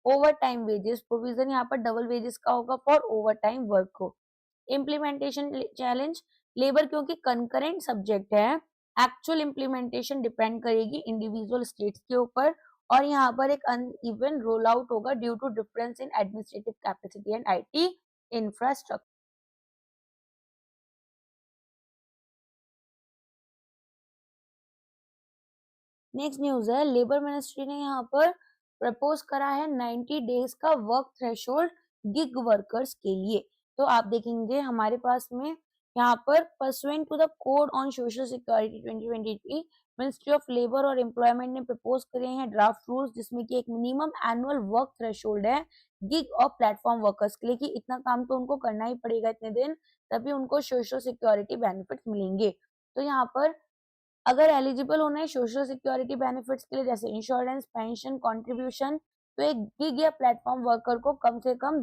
Overtime wages provision यहाँ पर डबल वेजेस का होगा फॉर ओवर टाइम वर्क को। इम्प्लीमेंटेशन चैलेंज, लेबर क्योंकि कंकरेंट सब्जेक्ट है, एक्चुअल इम्प्लीमेंटेशन डिपेंड करेगी इंडिविजुअल स्टेट्स के ऊपर, और यहाँ पर एक अनइवन रोल आउट होगा due to difference in administrative capacity and IT infrastructure. Next news है, लेबर मिनिस्ट्री ने यहाँ पर प्रपोज करा है 90 डेज का वर्क थ्रेशोल्ड गिग वर्कर्स के लिए। तो आप देखेंगे हमारे पास में यहाँ पर pursuant to the code on social security 2023 ministry of labour और एम्प्लॉयमेंट ने प्रपोज करे हैं ड्राफ्ट रूल्स, जिसमें कि एक मिनिमम एनुअल वर्क थ्रेशोल्ड है गिग और प्लेटफॉर्म वर्कर्स के लिए कि इतना काम तो उनको करना ही पड़ेगा इतने दिन, तभी उनको सोशल सिक्योरिटी बेनिफिट्स मिलेंगे। तो यहाँ पर अगर एलिजिबल होना है सोशल सिक्योरिटी बेनिफिट्स के लिए जैसे इंश्योरेंस, पेंशन, कंट्रीब्यूशन, तो एक गिग या प्लेटफॉर्म वर्कर को कम से कम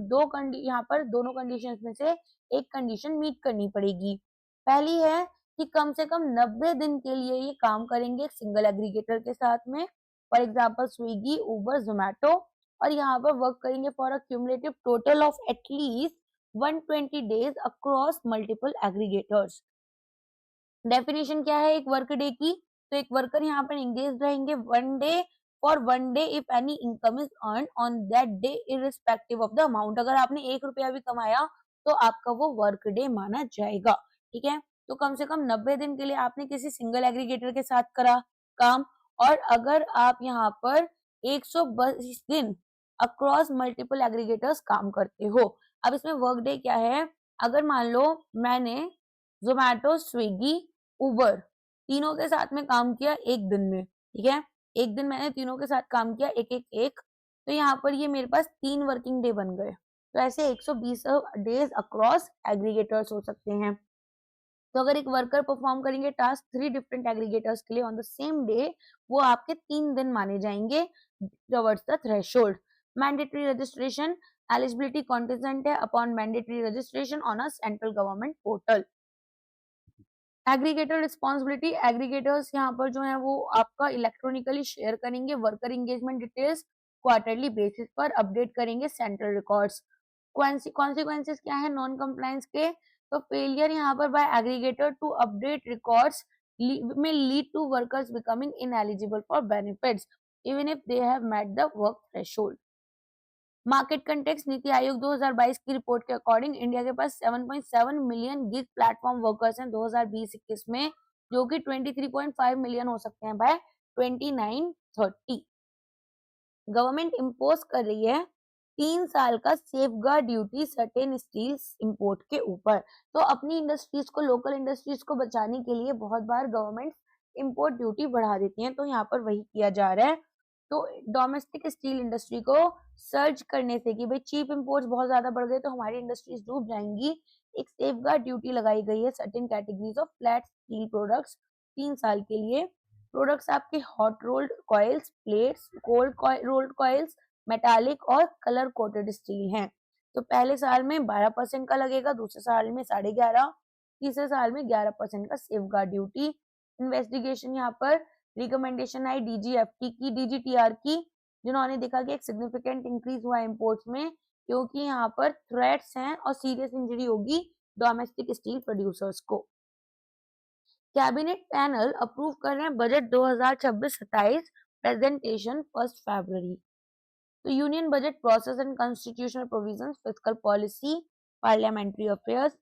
यहाँ पर दोनों कंडीशंस में से एक कंडीशन मीट करनी पड़ेगी। पहली है कि कम से कम 90 दिन के लिए ये काम करेंगे एक सिंगल एग्रीगेटर के साथ में, फॉर एग्जाम्पल स्विगी, उबर, जोमैटो, और यहाँ पर वर्क करेंगे for a cumulative total of at least 120 days across multiple aggregators. Definition क्या है एक वर्क डे की, तो एक वर्कर यहाँ पर एंगेज रहेंगे one day if any income is earn on that day irrespective of the amount. अगर आपने 1 रुपया भी कमाया तो आपका वो वर्क डे माना जाएगा। ठीक है, तो कम से कम 90 दिन के लिए आपने किसी सिंगल एग्रीगेटर के साथ करा काम, और अगर आप यहाँ पर 120 दिन अक्रॉस मल्टीपल एग्रीगेटर्स काम करते हो। अब इसमें वर्क डे क्या है, अगर मान लो मैंने जोमैटो, स्विगी, उबर तीनों के साथ में काम किया एक दिन में, ठीक है, एक दिन मैंने तीनों के साथ काम किया एक, तो यहाँ पर ये मेरे पास 3 वर्किंग डे बन गए। तो ऐसे 120 डेज अक्रॉस एग्रीगेटर्स हो सकते हैं। तो अगर एक वर्कर परफॉर्म करेंगे टास्क 3 डिफरेंट एग्रीगेटर्स के लिए ऑन द सेम डे, वो आपके 3 दिन माने जाएंगे towards the threshold. Mandatory registration, eligibility contingent है upon mandatory registration on a central government portal. Aggregator responsibility, aggregators यहाँ पर जो है वो आपका इलेक्ट्रॉनिकली शेयर करेंगे worker engagement details, quarterly basis पर अपडेट करेंगे सेंट्रल रिकॉर्ड्स। कॉन्सिक्वेंसेस क्या है नॉन कंप्लायंस के, तो फेलियर यहाँ पर by aggregator to update records may lead to workers becoming ineligible for benefits even if they have met the work threshold। Market context, NITI Aayog 2022 की report के according India के पास 7.7 million gig platform workers हैं 2020-21 में, जो कि 23.5 million हो सकते हैं बाय 2930। गवर्नमेंट इम्पोज कर रही है 3 साल का safeguard duty certain steel import के ऊपर। तो अपनी इंडस्ट्रीज को, लोकल इंडस्ट्रीज को बचाने के लिए बहुत बार गवर्नमेंट इंपोर्ट ड्यूटी बढ़ा देती है, तो यहाँ पर वही किया जा रहा है। तो डोमेस्टिक स्टील इंडस्ट्री को सर्च करने से कि भाई चीप इंपोर्ट्स बहुत ज्यादा बढ़ गए तो हमारी इंडस्ट्रीज डूब जाएंगी, एक सेफगार्ड ड्यूटी लगाई गई है certain categories of flat steel products 3 साल के लिए। प्रोडक्ट्स आपके hot rolled coils, plates, cold rolled coils, metallic और कलर कोटेड स्टील हैं। तो पहले साल में 12% का लगेगा, दूसरे साल में 11.5%, तीसरे साल में 11% का सेफगार्ड ड्यूटी। इन्वेस्टिगेशन यहाँ पर रिकमेंडेशन आई डीजीएफटी की, डीजीटीआर की, जिन्होंने देखा कि एक सिग्निफिकेंट इंक्रीज हुआ इंपोर्ट्स में क्योंकि यहाँ पर थ्रेट्स हैं और सीरियस इंजरी होगी डोमेस्टिक स्टील प्रोड्यूसर्स को। कैबिनेट पैनल अप्रूव कर रहे हैं बजट 2026-27 प्रेजेंटेशन 1 फरवरी। तो union budget process and constitutional provisions, fiscal policy, parliamentary affairs.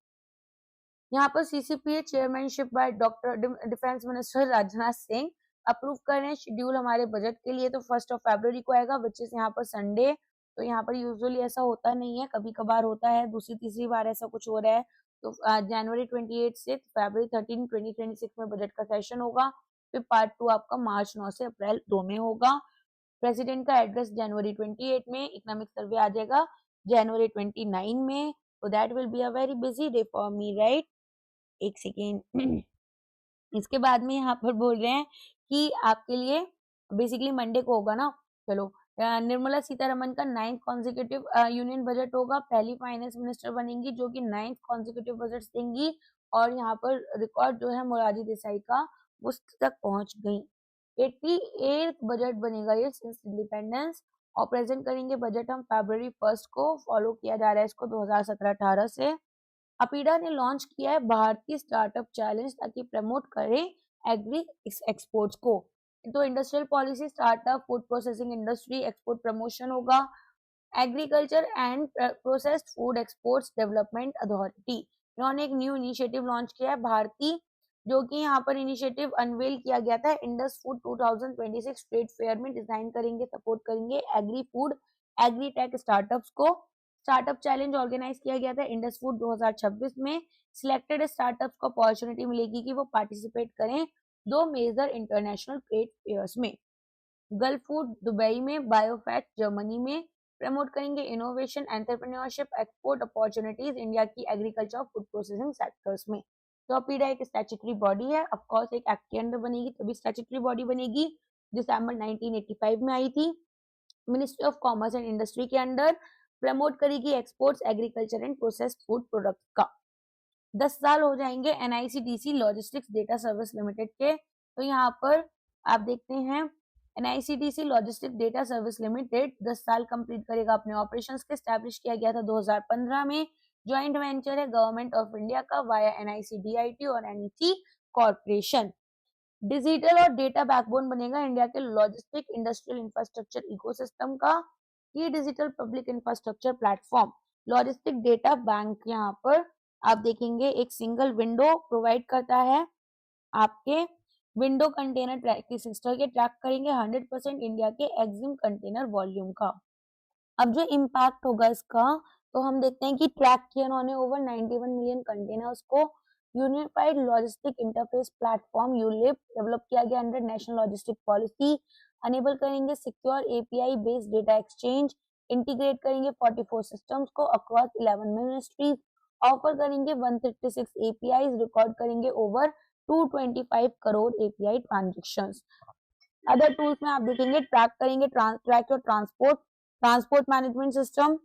यहाँ पर CCPA chairmanship by doctor defence minister Rajnath Singh approve कर रहे हैं शेड्यूल हमारे बजट के लिए। तो 1 फरवरी को आएगा विच इज यहाँ पर संडे। तो यहाँ पर यूजुअली ऐसा होता नहीं है, कभी कभार होता है, दूसरी तीसरी बार ऐसा कुछ हो रहा है। तो जनवरी 28 से फरवरी 13 2026 में बजट का सेशन होगा। फिर पार्ट 2 आपका मार्च 9 से अप्रैल 2 में होगा। प्रेसिडेंट का एड्रेस जनवरी 28 में, इकोनॉमिक सर्वे आ जाएगा जनवरी 29 में। तो that will be a very busy day for me, right. एक सेकेंड। इसके बाद में यहाँ पर बोल रहे हैं कि आपके लिए बेसिकली मंडे को होगा ना। चलो, निर्मला सीतारमन का 9th कॉन्जिक्यूटिव यूनियन बजट होगा। पहली फाइनेंस मिनिस्टर बनेंगी जो कि 9th कॉन्जिक्यूटिव बजट देंगी। और यहाँ पर रिकॉर्ड जो है मोरारजी देसाई का उस तक पहुंच गई। 88th बजट बनेगा ये सिंस इंडिपेंडेंस। और प्रेजेंट करेंगे बजट हम फरवरी 1 को। फॉलो किया जा रहा है इसको 2017-18 से। अपीडा ने लॉन्च किया है भारतीय स्टार्टअप चैलेंज ताकि प्रमोट करें एग्री एक्सपोर्ट्स को। तो industrial policy, startup, food processing industry, export promotion होगा। Agriculture and processed food exports development authority, इन्होंने एक न्यू इनिशिएटिव लॉन्च किया है भारतीय, जो कि यहाँ पर इनिशिएटिव अनवेल किया गया था इंडस फूड 2026 ट्रेड फेयर में। डिजाइन करेंगे, सपोर्ट करेंगे agri food, agri tech startups को। स्टार्टअप चैलेंज ऑर्गेनाइज किया गया था इंडस फूड 2026 में। सिलेक्टेड स्टार्टअप्स को अपॉर्चुनिटी मिलेगी कि वो पार्टिसिपेट करें 2 मेजर इंटरनेशनल ट्रेड फेयर्स में, गल्फ फूड दुबई में, बायोफैक्ट जर्मनी में। प्रमोट करेंगे innovation, entrepreneurship, export opportunities India की एग्रीकल्चर और फूड प्रोसेसिंग सेक्टर्स में। तो अपीडा एक स्टैट्यूटरी बॉडी है, ऑफ कोर्स एक एक्ट के अंडर बनेगी तभी स्टैट्यूटरी बॉडी बनेगी। दिसंबर 1985 में आई थी। Ministry of commerce and industry के अंडर। प्रमोट करेगी exports, agriculture and processed food product का। 10 साल हो जाएंगे NICDC logistics data service limited के। तो यहाँ पर आप देखते हैं NICDC logistics data service limited 10 साल कंप्लीट करेगा अपने ऑपरेशंस के। स्टैब्लिश किया गया था 2015 में। ज्वाइंट वेंचर है गवर्नमेंट ऑफ इंडिया का वाया एनआईसीडीआईटी और एनईसी कॉर्पोरेशन। डिजिटल और डेटा बैकबोन बनेगा इंडिया के लॉजिस्टिक इंडस्ट्रियल इंफ्रास्ट्रक्चर इकोसिस्टम का। की digital public infrastructure platform logistic data bank, यहाँ पर आप देखेंगे एक सिंगल विंडो प्रोवाइड करता है आपके विंडो कंटेनर ट्रैकिंग सिस्टम के। ट्रैक करेंगे 100% इंडिया के एक्सिम कंटेनर वॉल्यूम का। अब जो इम्पैक्ट होगा इसका, तो हम देखते हैं कि ट्रैक किया उन्होंने ओवर 91 मिलियन कंटेनर्स को। Unified logistic interface platform ULIP develop किया गया under national logistic policy. Enable करेंगे secure API based data exchange. Integrate करेंगे 44 सिस्टम्स को अक्रॉस 11 मिनिस्ट्रीज। ऑफर करेंगे 136 एपीआईज। रिकॉर्ड करेंगे over 225 crore API transactions. Other tools में आप देखेंगे ट्रैक करेंगे ट्रैक और ट्रांसपोर्ट मैनेजमेंट सिस्टम।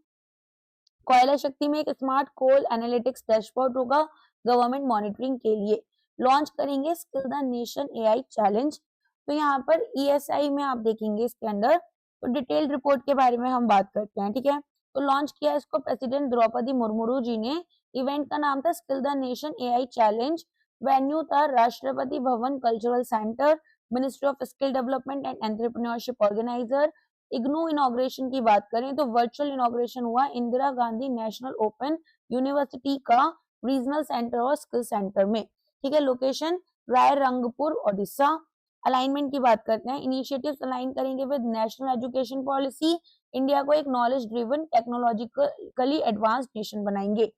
कोयला शक्ति में एक स्मार्ट कोल एनालिटिक्स डैशबोर्ड होगा गवर्नमेंट मॉनिटरिंग के लिए। लॉन्च करेंगे skill the nation AI challenge. तो यहाँ पर ईएसआई में आप देखेंगे इसके अंदर तो डिटेल्ड रिपोर्ट के बारे में हम बात करते हैं, ठीक है। तो लॉन्च किया इसको प्रेसिडेंट द्रौपदी मुर्मू जी ने। इवेंट का नाम था skill the nation AI challenge. Venue था Rashtrapati Bhavan cultural centre, ministry of skill development and entrepreneurship organiser. IGNOU inauguration की बात करें तो वर्चुअल इनॉग्रेशन हुआ Indira Gandhi national open university का रीजनल सेंटर और स्किल सेंटर में, ठीक है। लोकेशन रायरंगपुर ओडिशा। अलाइनमेंट की बात करते हैं, इनिशिएटिव्स अलाइन करेंगे with national education policy. India को एक knowledge driven technologically advanced nation बनाएंगे।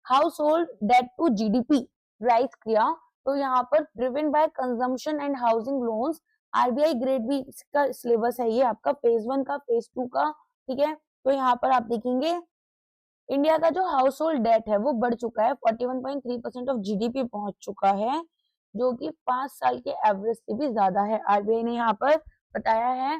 Household debt to GDP rise किया। तो यहाँ पर driven by consumption and housing loans. RBI grade B का सिलेबस है ये आपका, फेज 1 का, फेज 2 का, ठीक है। तो यहाँ पर आप देखेंगे इंडिया का जो हाउस होल्ड डेट है वो बढ़ चुका है, 41.3% ऑफ जीडीपी पहुंच चुका है, जो कि 5 साल के एवरेज से भी ज्यादा है। आरबीआई ने यहाँ पर बताया है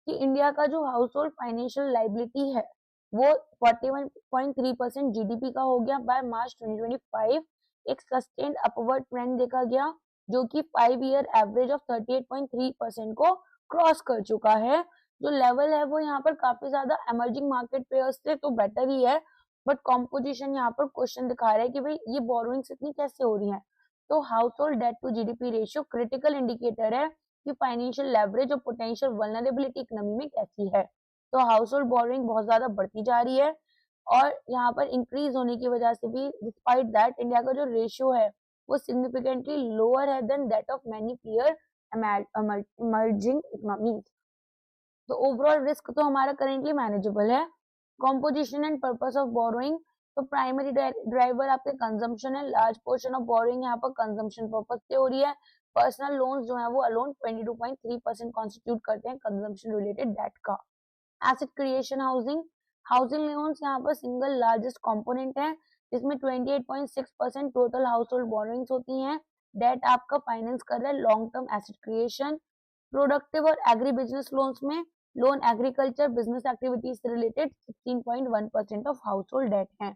कि इंडिया का जो हाउस होल्ड फाइनेंशियल लाइबिलिटी है वो 41.3% जीडीपी का हो गया बाय मार्च 2025। एक सस्टेन्ड अपवर्ड ट्रेंड देखा गया जो कि 5 ईयर एवरेज ऑफ 38.3% को क्रॉस कर चुका है। जो लेवल है वो यहाँ पर काफी ज्यादा इमर्जिंग मार्केट पेयर्स से तो बेटर ही है, बट कॉम्पोजिशन यहाँ पर क्वेश्चन दिखा रहा है कि भाई ये बोरोइंग्स इतनी कैसे हो रही है। तो household debt to GDP ratio critical indicator है कि फाइनेंशियल लेवरेज और पोटेंशियल वल्नरेबिलिटी इकोनॉमी में कैसी है। तो हाउस होल्ड बोरोइंग बहुत ज्यादा बढ़ती जा रही है, और यहाँ पर इंक्रीज होने की वजह से भी डिस्पाइट दैट इंडिया का जो रेशियो है वो सिग्निफिकेंटली लोअर है than that of many peer emerging economies. तो ओवरऑल रिस्क तो हमारा करेंटली मैनेजेबल है। Composition and purpose of borrowing, तो प्राइमरी ड्राइवर आपके कंजम्पशन है, लार्ज पोर्शन ऑफ बोरोइंग यहाँ पर कंजम्पशन पर्पस से हो रही है। पर्सनल लोन्स जो है वो अलोन 22.3% कॉन्स्टिट्यूट करते हैं कंजम्पशन रिलेटेड डेट का। Asset creation housing, housing loans यहाँ पर सिंगल लार्जेस्ट कंपोनेंट है, जिसमें 28.6% टोटल हाउस होल्ड बोरोइंग्स होती हैं। डेट आपका फाइनेंस कर रहा है long term asset creation. Productive और एग्री बिजनेस लोन्स में लोन एग्रीकल्चर बिजनेस एक्टिविटीज से related 16.1% of household debt है।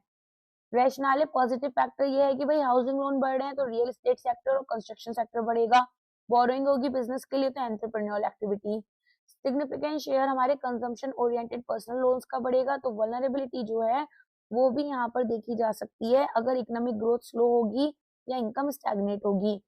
रैशनल पॉजिटिव फैक्टर ये है कि भाई हाउसिंग लोन बढ़ रहे हैं तो रियल एस्टेट सेक्टर और कंस्ट्रक्शन सेक्टर बढ़ेगा। बोरोइंग होगी बिजनेस के लिए तो एंटरप्रेन्योरल एक्टिविटी। सिग्निफिकेंट शेयर हमारे कंजम्पशन ओरिएंटेड पर्सनल लोन्स का बढ़ेगा, तो वल्नरेबिलिटी जो है वो भी यहाँ पर देखी जा सकती है अगर इकोनॉमिक ग्रोथ स्लो होगी या इनकम स्टैग्नेट होगी।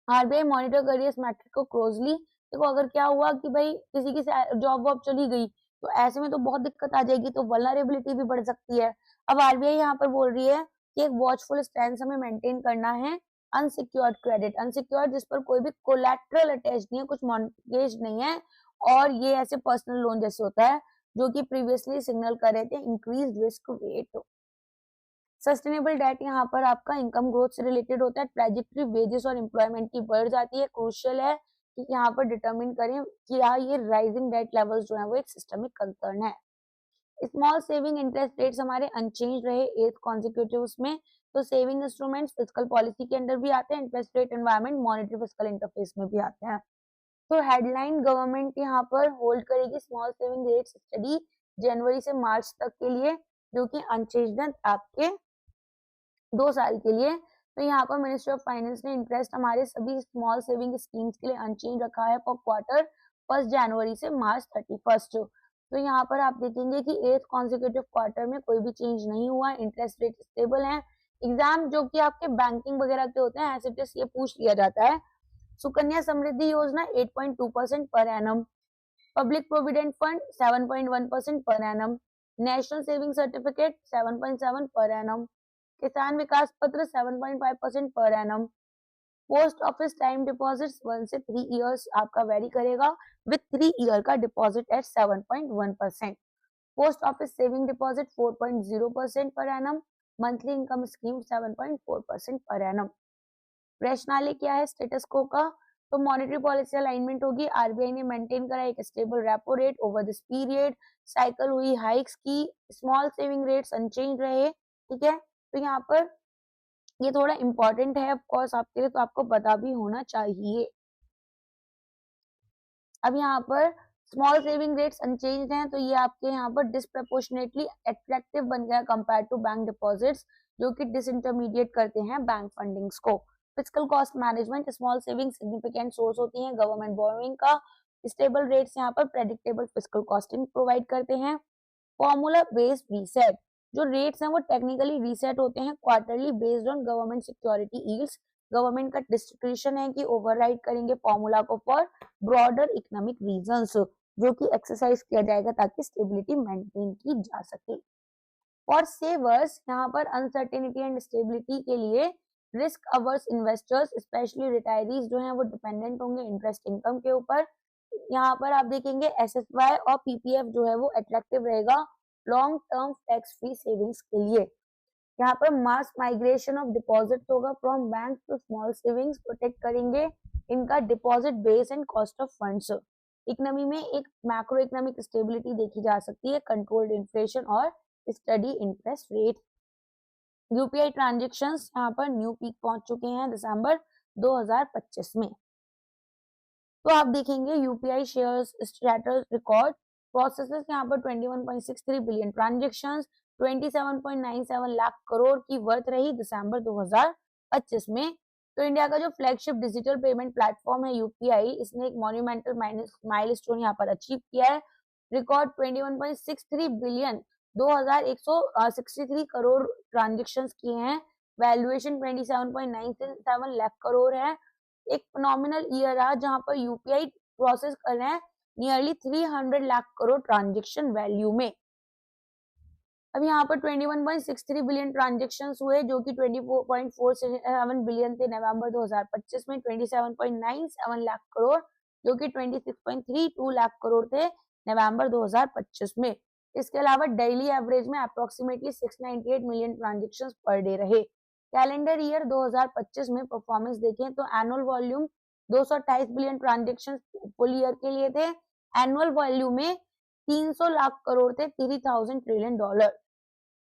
आरबीआई मॉनिटर कर रही है इस मैट्रिक को क्लोजली। देखो अगर क्या हुआ कि भाई किसी की जॉब वॉब चली गई तो ऐसे में तो बहुत दिक्कत आ जाएगी, तो वल्नरेबिलिटी भी बढ़ सकती है। अब आरबीआई यहाँ पर बोल रही है कि एक वॉचफुल स्टैंस हमें मेंटेन करना है। अनसिक्योर्ड क्रेडिट, अनसिक्योर्ड जिस पर कोई भी कोलैटरल अटैच नहीं है, कुछ मॉर्गेज नहीं है, और ये ऐसे पर्सनल लोन जैसे होता है जो कि प्रीवियसली सिग्नल कर रहे थे increase risk weight. Sustainable debt यहाँ पर आपका इनकम ग्रोथ से रिलेटेड होता है। ट्रेजेक्टरी वेजेस और एम्प्लॉयमेंट की बढ़ जाती है। क्रूशियल है कि यहाँ पर डिटरमिन करें कि ये राइजिंग डेट लेवल्स जो है वो एक सिस्टमिक कंसर्न है। स्मॉल सेविंग इंटरेस्ट रेट्स हमारे अनचेंज रहे 8th कॉन्सिक्यूटिव में। तो सेविंग इंस्ट्रूमेंट्स फिस्कल पॉलिसी के अंडर भी आते हैं, interest rate environment monetary fiscal interface में भी आते हैं। तो हेडलाइन गवर्नमेंट यहाँ पर होल्ड करेगी स्मॉल सेविंग रेट्स स्टडी जनवरी से मार्च तक के लिए, जो कि अनचेंज्ड है आपके 2 साल के लिए। तो यहाँ पर मिनिस्ट्री ऑफ फाइनेंस ने इंटरेस्ट हमारे सभी स्मॉल सेविंग स्कीम्स के लिए अनचेंज रखा है फॉर क्वार्टर 1 जनवरी से मार्च 31। तो यहाँ पर आप देखेंगे कि 8th कॉन्सिक्यूटिव क्वार्टर में कोई भी चेंज नहीं हुआ, इंटरेस्ट रेट स्टेबल है। एग्जाम जो कि आपके बैंकिंग वगैरह के होते हैं एज ये पूछ लिया जाता है। सुकन्या समृद्धि योजना 8.2% per annum, public provident fund 7.1% per annum, national saving certificate 7.7 per annum, किसान विकास पत्र 7.5% per annum. Post office time deposits 1 से 3 इयर्स आपका वेरी करेगा विद 3 ईयर का deposit eight 7.1%। Post office saving deposit 4.0% per annum, monthly income scheme 7.4% per annum. Rational क्या है status को का, तो मॉनेटरी पॉलिसी अलाइनमेंट होगी। आरबीआई ने मेंटेन करा एक stable repo rate over this period. Cycle हुई हाइक्स की, स्मॉल सेविंग रेट्स अनचेंज रहे, ठीक है। तो यहाँ पर ये थोड़ा इंपॉर्टेंट है ऑफ कोर्स आपके लिए, तो आपको पता भी होना चाहिए। अब यहाँ पर स्मॉल सेविंग रेट्स अनचेंज हैं, तो ये आपके यहाँ पर डिस्प्रपोर्शनेटली अट्रैक्टिव बन गया कंपेयर टू बैंक डिपॉजिट्स, जो कि डिसइंटरमीडिएट करते हैं बैंक फंडिंग्स को। Fiscal cost management, small saving significant source होती है गवर्नमेंट बोरोइंग का। स्टेबल रेट्स यहाँ पर प्रेडिक्टेबल फिस्कल कॉस्टिंग प्रोवाइड करते हैं। फॉर्मूला बेस्ड रीसेट, जो रेट्स हैं वो टेक्निकली रीसेट होते हैं quarterly based on government security yields. Government का डिस्क्रिप्शन है कि ओवरराइड करेंगे फॉर्मूला को फॉर ब्रॉडर इकोनॉमिक रीजंस, जो कि एक्सरसाइज किया जाएगा ताकि स्टेबिलिटी मेंटेन की जा सके। फॉर सेवर्स, यहाँ पर अनसर्टेनिटी एंड स्टेबिलिटी के लिए risk averse investors specially retirees जो हैं वो डिपेंडेंट होंगे इंटरेस्ट इनकम के ऊपर। यहाँ पर आप देखेंगे एसएसवाई और पीपीएफ जो है वो अट्रैक्टिव रहेगा long term tax free savings के लिए। यहाँ पर मास माइग्रेशन ऑफ डिपॉजिट होगा from bank to small savings, protect करेंगे इनका deposit base and cost of funds. Economy में एक मैक्रो इकोनॉमिक स्टेबिलिटी देखी जा सकती है, कंट्रोल्ड इन्फ्लेशन और steady interest rate. UPI transactions यहाँ पर न्यू पीक पहुंच चुके हैं दिसंबर 2025 में। तो आप देखेंगे UPI shares status record processes यहाँ पर 21.63 बिलियन ट्रांजेक्शन्स 27.97 लाख करोड़ की वर्थ रही दिसंबर 2025 में। तो इंडिया का जो फ्लैगशिप डिजिटल पेमेंट प्लेटफॉर्म है यूपीआई, इसने एक मॉन्यूमेंटल माइलस्टोन यहाँ पर अचीव किया है। रिकॉर्ड 21.63 बिलियन 2163 करोड़ ट्रांजेक्शन्स किए हैं। वैल्यूएशन 27.97 लाख करोड़ है। एक फिनोमिनल ईयर रहा जहां पर यूपीआई प्रोसेस कर रहे हैं nearly 300 lakh crore transaction value में। अब यहाँ पर 21.63 बिलियन ट्रांजेक्शन्स हुए जो कि 24.47 बिलियन थे नवंबर 2025 में। 27.97 लाख करोड़ जो कि 26.32 लाख करोड़ थे नवंबर 2025 में। इसके अलावा डेली एवरेज में approximately 698 million transactions per day रहे। कैलेंडर ईयर 2025 में परफॉर्मेंस देखें तो annual volume 228 billion transactions full year के लिए थे। एनुअल वॉल्यूम में 300 लाख करोड़ थे, 3000 trillion dollar.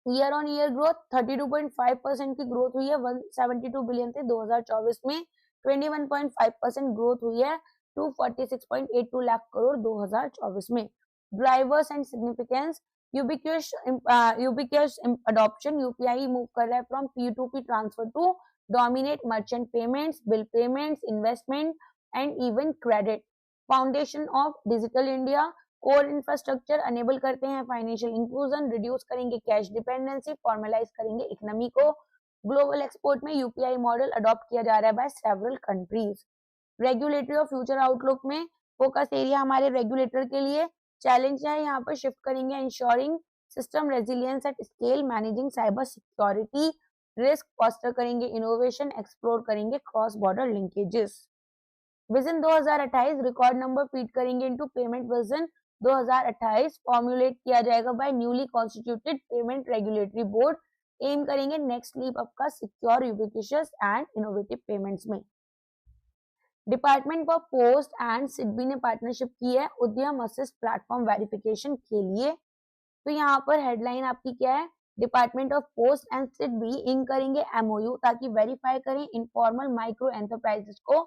Year on year growth 32.5% की ग्रोथ हुई है, 172 बिलियन थे 2024 में। 21.5% ग्रोथ हुई है, 246.82 लाख करोड़ 2024 में। Drivers and significance, ubiquitous adoption, UPI move कर रहा है from P2P transfer to dominate merchant payments, bill payments, investment and even credit. Foundation of digital India, core infrastructure enable करते हैं फाइनेंशियल इंक्लूजन, रिड्यूस करेंगे cash dependency, formalise करेंगे economy को। Global export में UPI model adopt किया जा रहा है बाय सेवरल कंट्रीज। रेगुलेटरी और फ्यूचर आउटलुक में फोकस एरिया हमारे रेगुलेटर के लिए चैलेंज है, यहाँ पर शिफ्ट करेंगे ensuring system resilience at scale, managing cyber security risk, foster करेंगे इनोवेशन, एक्सप्लोर करेंगे cross border linkages. Vision 2028 record number feed करेंगे इनटू पेमेंट विजन 2028 फॉर्मुलेट किया जाएगा by newly constituted payment regulatory board. Aim करेंगे next leap up का secure, ubiquitous and innovative payments में। Department of post and SIDBI ने partnership की है उद्यम असिस्ट प्लेटफॉर्म वेरिफिकेशन के लिए। तो यहाँ पर हेडलाइन आपकी क्या है, department of post and SIDBI ink करेंगे एमओयू ताकि वेरीफाई करें इनफॉर्मल माइक्रो एंटरप्राइजेस को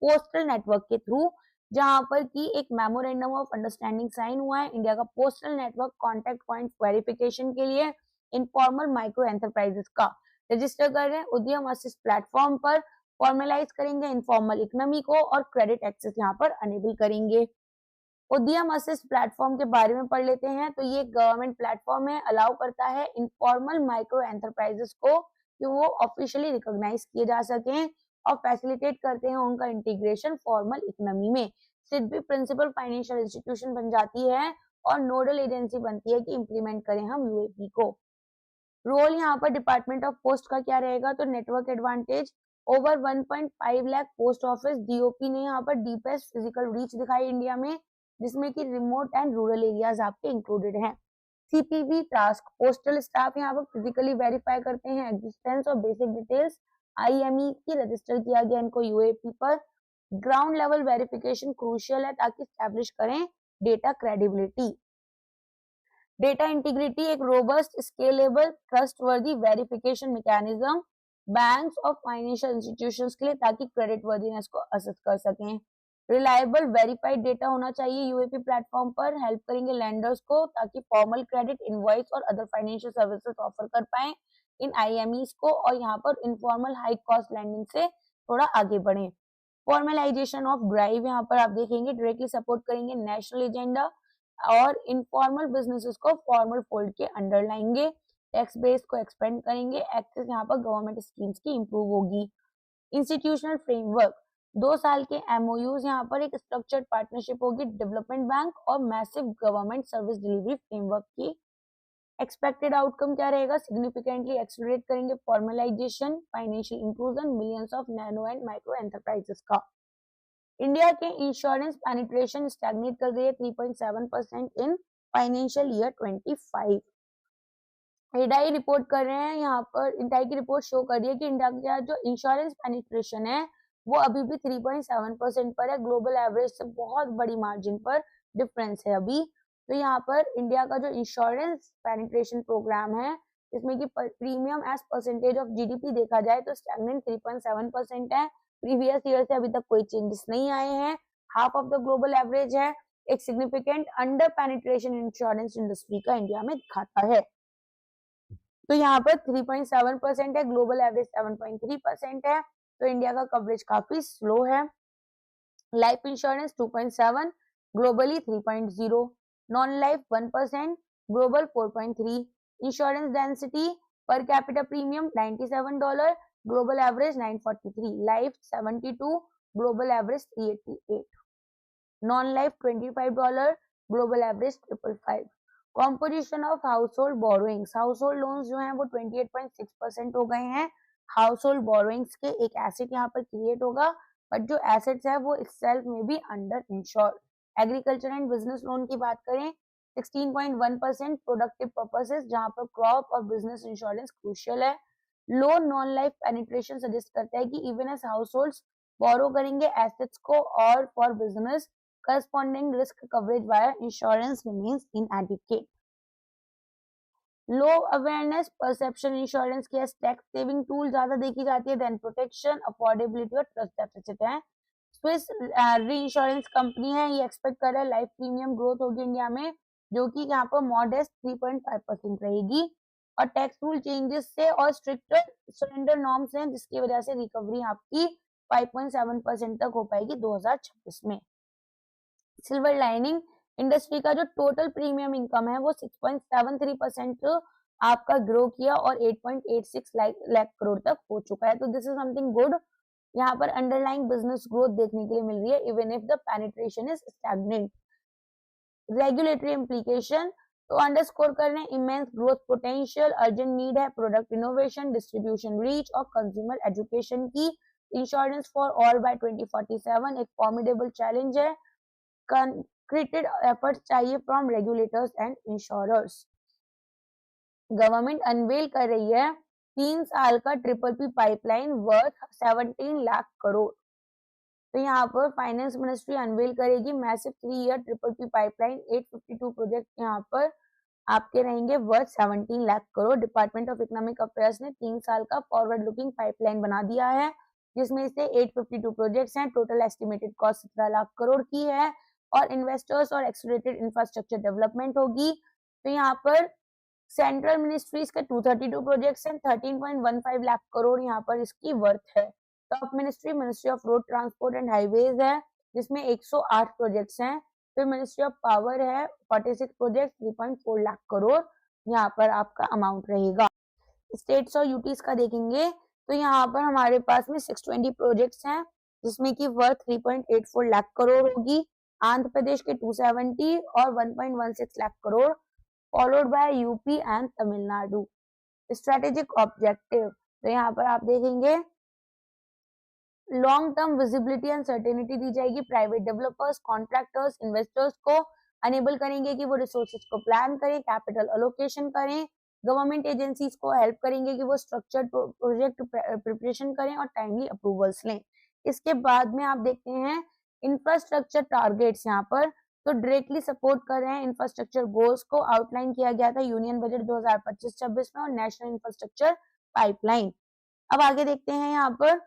पोस्टल नेटवर्क के थ्रू, जहां पर की एक मेमोरेंडम ऑफ अंडरस्टैंडिंग साइन हुआ है इंडिया का postal network contact point verification के लिए इनफॉर्मल माइक्रो एंटरप्राइजेस का। रजिस्टर कर रहे हैं उद्यम असिस्ट प्लेटफॉर्म पर, फॉर्मलाइज करेंगे इनफॉर्मल इकोनॉमी को और क्रेडिट एक्सेस यहाँ पर अनेबल करेंगे। उद्यम असिस्ट प्लेटफॉर्म के बारे में पढ़ लेते हैं। तो ये गवर्नमेंट प्लेटफॉर्म है, अलाउ करता है इनफॉर्मल माइक्रो एंटरप्राइजेस को कि वो ऑफिशियली रिकॉग्नाइज किए जा सकें और फैसिलिटेट करते हैं उनका इंटीग्रेशन फॉर्मल इकोनॉमी में। सिडबी प्रिंसिपल फाइनेंशियल इंस्टीट्यूशन बन जाती है और नोडल एजेंसी बनती है कि इम्प्लीमेंट करें हम यूएपी को। रोल यहाँ पर डिपार्टमेंट ऑफ पोस्ट का क्या रहेगा, तो network advantage, over 1.5 lakh post office, DOP ने यहाँ पर डीपेस्ट फिजिकल रीच दिखाई इंडिया में, जिसमें कि रिमोट एंड रूरल एरियाज आपके इंक्लूडेड हैं। सीपीवी टास्क, पोस्टल स्टाफ यहाँ पर फिजिकली वेरीफाई करते हैं एग्जिस्टेंस और बेसिक डिटेल्स, आईएमई की रजिस्टर किया गया इनको यूएपी पर। ग्राउंड लेवल वेरिफिकेशन क्रूशियल है ताकि स्टैब्लिश करें डेटा क्रेडिबिलिटी। डेटा इंटीग्रिटी, एक robust scalable trustworthy verification mechanism banks और फाइनेंशियल इंस्टीट्यूशंस के लिए ताकि क्रेडिट वर्दीनेस को असेस कर सकें। रिलायबल वेरीफाइड डेटा होना चाहिए यूएपी प्लेटफॉर्म पर, हेल्प करेंगे लैंडर्स को ताकि फॉर्मल क्रेडिट, इनवॉइस और अदर फाइनेंशियल सर्विसेज ऑफर कर पाए इन आईएमईस को, और यहाँ पर इनफॉर्मल हाई कॉस्ट लैंडिंग से थोड़ा आगे बढ़े। फॉर्मलाइजेशन ऑफ ड्राइव, यहाँ पर आप देखेंगे डायरेक्टली सपोर्ट करेंगे नेशनल एजेंडा और इनफॉर्मल बिजनेसेस को फॉर्मल फोल्ड के अंडर लाएंगे। टैक्स बेस को एक्सपेंड करेंगे, एक्सेस यहाँ पर गवर्नमेंट स्कीम्स की इंप्रूव होगी। इंस्टीट्यूशनल फ्रेमवर्क, 2 साल के एमओयूज, यहाँ पर एक स्ट्रक्चर्ड पार्टनरशिप होगी डेवलपमेंट बैंक और massive government service delivery framework की। एक्सपेक्टेड आउटकम क्या रहेगा, सिग्निफिकेंटली एक्सेलरेट करेंगे formalisation, financial inclusion, millions of nano and micro enterprises का। इंडिया के इंश्योरेंस पेनिट्रेशन स्टैग्नेट कर रही है 3.7% इन फाइनेंशियल ईयर 25। एडाई रिपोर्ट कर रहे हैं, यहाँ पर इंडाई की रिपोर्ट शो कर रही है कि इंडिया का जो इंश्योरेंस पेनिट्रेशन है वो अभी भी 3.7% पर है, ग्लोबल एवरेज से बहुत बड़ी मार्जिन पर डिफरेंस है अभी। तो यहाँ पर इंडिया का जो इंश्योरेंस पेनिट्रेशन प्रोग्राम है जिसमें कि premium as percentage of GDP देखा जाए तो स्टैग्नेंट 3.7% है। प्रीवियस ईयर से अभी तक कोई चेंजेस नहीं आए हैं, half of the global average है। एक significant under penetration insurance industry का इंडिया में दिखाता है। तो यहाँ पर 3.7% है, ग्लोबल एवरेज 7.3% है। तो इंडिया का कवरेज काफी स्लो है। Life insurance 2.7, globally 3.0, non life 1%, global 4.3, insurance density per capita premium $97, global average 943, life 72, global average 388, non life $25, global average 555। Composition of house hold borrowings, house hold loans जो हैं वो 28.6% हो गए हैं। House hold borrowings के एक asset यहाँ पर क्रिएट होगा, बट जो एसेट्स है वो इटसेल्फ में भी under insured. Agriculture and business loan की बात करें 16.1% प्रोडक्टिव पर्पसेस, जहां पर क्रॉप और बिजनेस इंश्योरेंस क्रूशियल है। लो नॉन लाइफ पेनिट्रेशन सजेस्ट करता है कि इवन एज हाउस होल्ड्स बोरो करेंगे एसेट्स को और for business corresponding risk coverage via insurance remains inadequate. Low awareness perception insurance की टैक्स सेविंग टूल ज्यादा देखी जाती है देन प्रोटेक्शन, अफोर्डेबिलिटी और ट्रस्ट डेफिसिट है। स्विस री इंश्योरेंस कंपनी है, ये एक्सपेक्ट कर रहा है लाइफ प्रीमियम ग्रोथ होगी इंडिया में, जो कि यहाँ पर मॉडेस्ट 3.5% रहेगी, और टैक्स रूल चेंजेस से और स्ट्रिक्टर सरेंडर नॉर्म्स हैं, जिसकी वजह से रिकवरी आपकी 5.7% तक हो पाएगी 2026 में। सिल्वर लाइनिंग, इंडस्ट्री का जो टोटल प्रीमियम इनकम है वो 6.73% आपका ग्रो किया और 8.86 लाख करोड़ तक हो चुका है। तो दिस इज समथिंग गुड, यहाँ पर अंडरलाइंग बिजनेस ग्रोथ देखने के लिए मिल रही है even if the penetration is stagnant. Regulatory implication तो अंडरस्कोर कर रहे हैं immense growth potential, urgent need है प्रोडक्ट इनोवेशन, डिस्ट्रीब्यूशन रीच और कंज्यूमर एजुकेशन की। इंश्योरेंस फॉर ऑल बाय 2047 एक फॉर्मिडेबल चैलेंज है। कंक्रीटेड एफर्ट्स चाहिए from regulators and insurers. Government unveil कर रही है 3 साल का PPP pipeline worth 17 lakh crore. तो यहाँ पर फाइनेंस मिनिस्ट्री अनवेल करेगी massive 3 year PPP pipeline, 852 project यहाँ पर आपके रहेंगे worth 17 lakh crore. Department of economic affairs ने 3 साल का फॉरवर्ड लुकिंग पाइपलाइन बना दिया है, जिसमें से 852 प्रोजेक्ट्स हैं। Total estimated cost 17 lakh crore की है और इन्वेस्टर्स और एक्सलेटेड इंफ्रास्ट्रक्चर डेवलपमेंट होगी। तो यहाँ पर सेंट्रल मिनिस्ट्रीज के 232 प्रोजेक्ट्स हैं, 13.15 लाख करोड़ यहाँ पर इसकी वर्थ है। Top ministry ministry of road transport and highways है, जिसमें 108 प्रोजेक्ट्स हैं। फिर मिनिस्ट्री ऑफ पावर है 46 प्रोजेक्ट, 3.4 लाख करोड़ यहाँ पर आपका अमाउंट रहेगा। स्टेट्स और यूटीज का देखेंगे तो यहाँ पर हमारे पास में 620 प्रोजेक्ट्स हैं, जिसमें की वर्थ 3.84 लाख करोड़ होगी। आंध्र प्रदेश के 270 और 1.16 lakh crore, followed by UP and Tamil Nadu. Strategic objective तो यहाँ पर आप देखेंगे long term visibility and certainty दी जाएगी। प्राइवेट डेवलपर्स, कॉन्ट्रैक्टर्स, इन्वेस्टर्स को अनेबल करेंगे कि वो रिसोर्सेज को प्लान करें, कैपिटल एलोकेशन करें। गवर्नमेंट एजेंसीज को हेल्प करेंगे कि वो स्ट्रक्चर्ड प्रोजेक्ट प्रिपरेशन करें और टाइमली अप्रूवल्स लें। इसके बाद में आप देखते हैं इंफ्रास्ट्रक्चर टारगेट्स, यहाँ पर तो डायरेक्टली सपोर्ट कर रहे हैं इंफ्रास्ट्रक्चर गोल्स को आउटलाइन किया गया था यूनियन बजट 2025-26 में और नेशनल इंफ्रास्ट्रक्चर पाइपलाइन। अब आगे देखते हैं यहाँ पर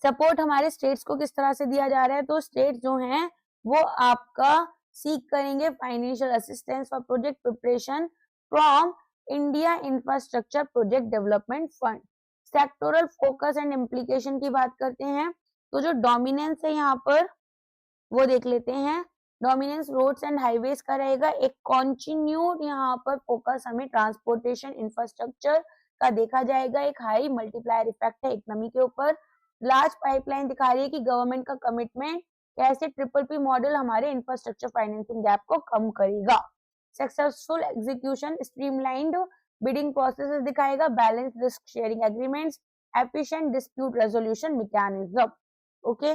सपोर्ट हमारे स्टेट्स को किस तरह से दिया जा रहा है। तो स्टेट जो हैं वो आपका सीक करेंगे financial assistance for project preparation from India infrastructure project development fund. Sectoral focus and implication की बात करते हैं तो जो डोमिनेंस है यहाँ पर वो देख लेते हैं। डोमिनेंस रोड्स एंड हाईवेज का रहेगा। एक कॉन्टिन्यूड यहाँ पर फोकस हमें ट्रांसपोर्टेशन इंफ्रास्ट्रक्चर का देखा जाएगा। एक हाई मल्टीप्लायर इफेक्ट है इकोनॉमी के ऊपर। लार्ज पाइपलाइन दिखा रही है कि गवर्नमेंट का कमिटमेंट कैसे PPP मॉडल हमारे इंफ्रास्ट्रक्चर फाइनेंसिंग गैप को कम करेगा। Successful execution, streamlined bidding processes दिखाएगा, balance risk sharing agreements, efficient dispute resolution mechanism. Okay,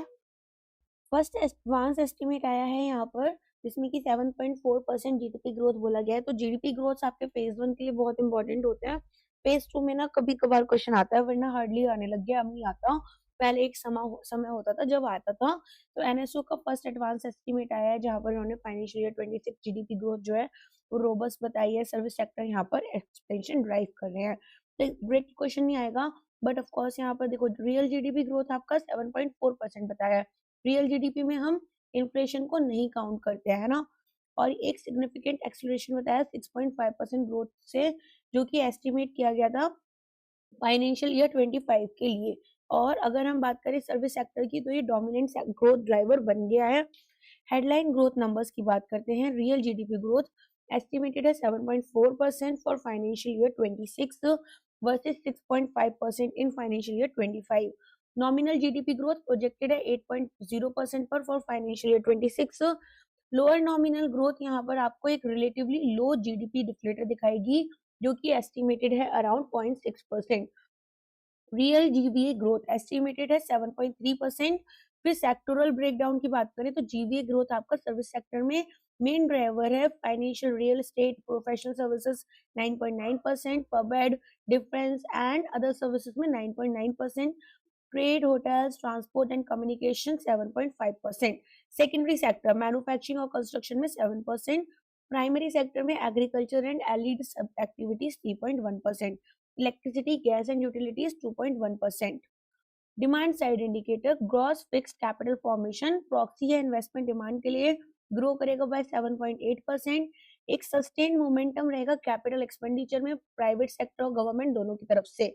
first advance estimate आया है यहाँ पर, जिसमें कि 7.4% जीडीपी ग्रोथ बोला गया है। तो जीडीपी ग्रोथ आपके फेज 1 के लिए बहुत इंपॉर्टेंट होते हैं। फेज 2 में ना कभी कभार क्वेश्चन आता है, वरना हार्डली आने लग गया, अब नहीं आता। पहले एक समय होता था जब आता था। तो एनएसओ का फर्स्ट एडवांस एस्टिमेट आया है, जहां पर उन्होंने फाइनेंशियल ईयर 26 जीडीपी ग्रोथ जो है वो रोबस्ट बताई है। सर्विस सेक्टर यहाँ पर एक्सपेंशन ड्राइव कर रहे हैं। तो ग्रेट क्वेश्चन नहीं आएगा, बट ऑफ कोर्स यहाँ पर देखो रियल जीडीपी ग्रोथ आपका 7.4% बताया है। रियल जीडीपी में हम इन्फ्लेशन को नहीं काउंट करते हैं ना। और एक सिग्निफिकेंट एक्सेलरेशन बताया 6.5% ग्रोथ से, जो कि एस्टिमेट किया गया था फाइनेंशियल ईयर 25 के लिए। और अगर हम बात करें सर्विस सेक्टर की, तो ये डोमिनेंट ग्रोथ ड्राइवर बन गया है। हेडलाइन ग्रोथ नंबर्स की बात करते हैं। रियल जीडीपी ग्रोथ एस्टिमेटेड है 7.4% for financial year 26 versus 6.5% in financial year 25। Nominal GDP growth projected है 8.0% पर for financial year 26। Lower nominal growth यहाँ पर आपको एक रिलेटिवली लो जीडीपी डिफ्लेटर दिखाएगी, जो कि एस्टिमेटेड है around 0.6%। Real GVA growth estimated है 7.3%। फिर सेक्टोरल ब्रेकडाउन की बात करें तो जीवीए ग्रोथ आपका सर्विस सेक्टर में मेन ड्राइवर है। Financial, real estate, professional services 9.9%, pub, defence and other services में 9.9%, trade, hotels, transport and communication 7.5%। Secondary sector manufacturing और कंस्ट्रक्शन में 7%। प्राइमरी सेक्टर में एग्रीकल्चर एंड एलिड सब activities 3.1%। Electricity, gas and utilities 2.1%। Demand side indicator gross fix capital formation proxy है investment demand के लिए, grow करेगा bye 7.8%। एक सस्टेन मोमेंटम रहेगा कैपिटल एक्सपेंडिचर में प्राइवेट सेक्टर और गवर्नमेंट दोनों की तरफ से।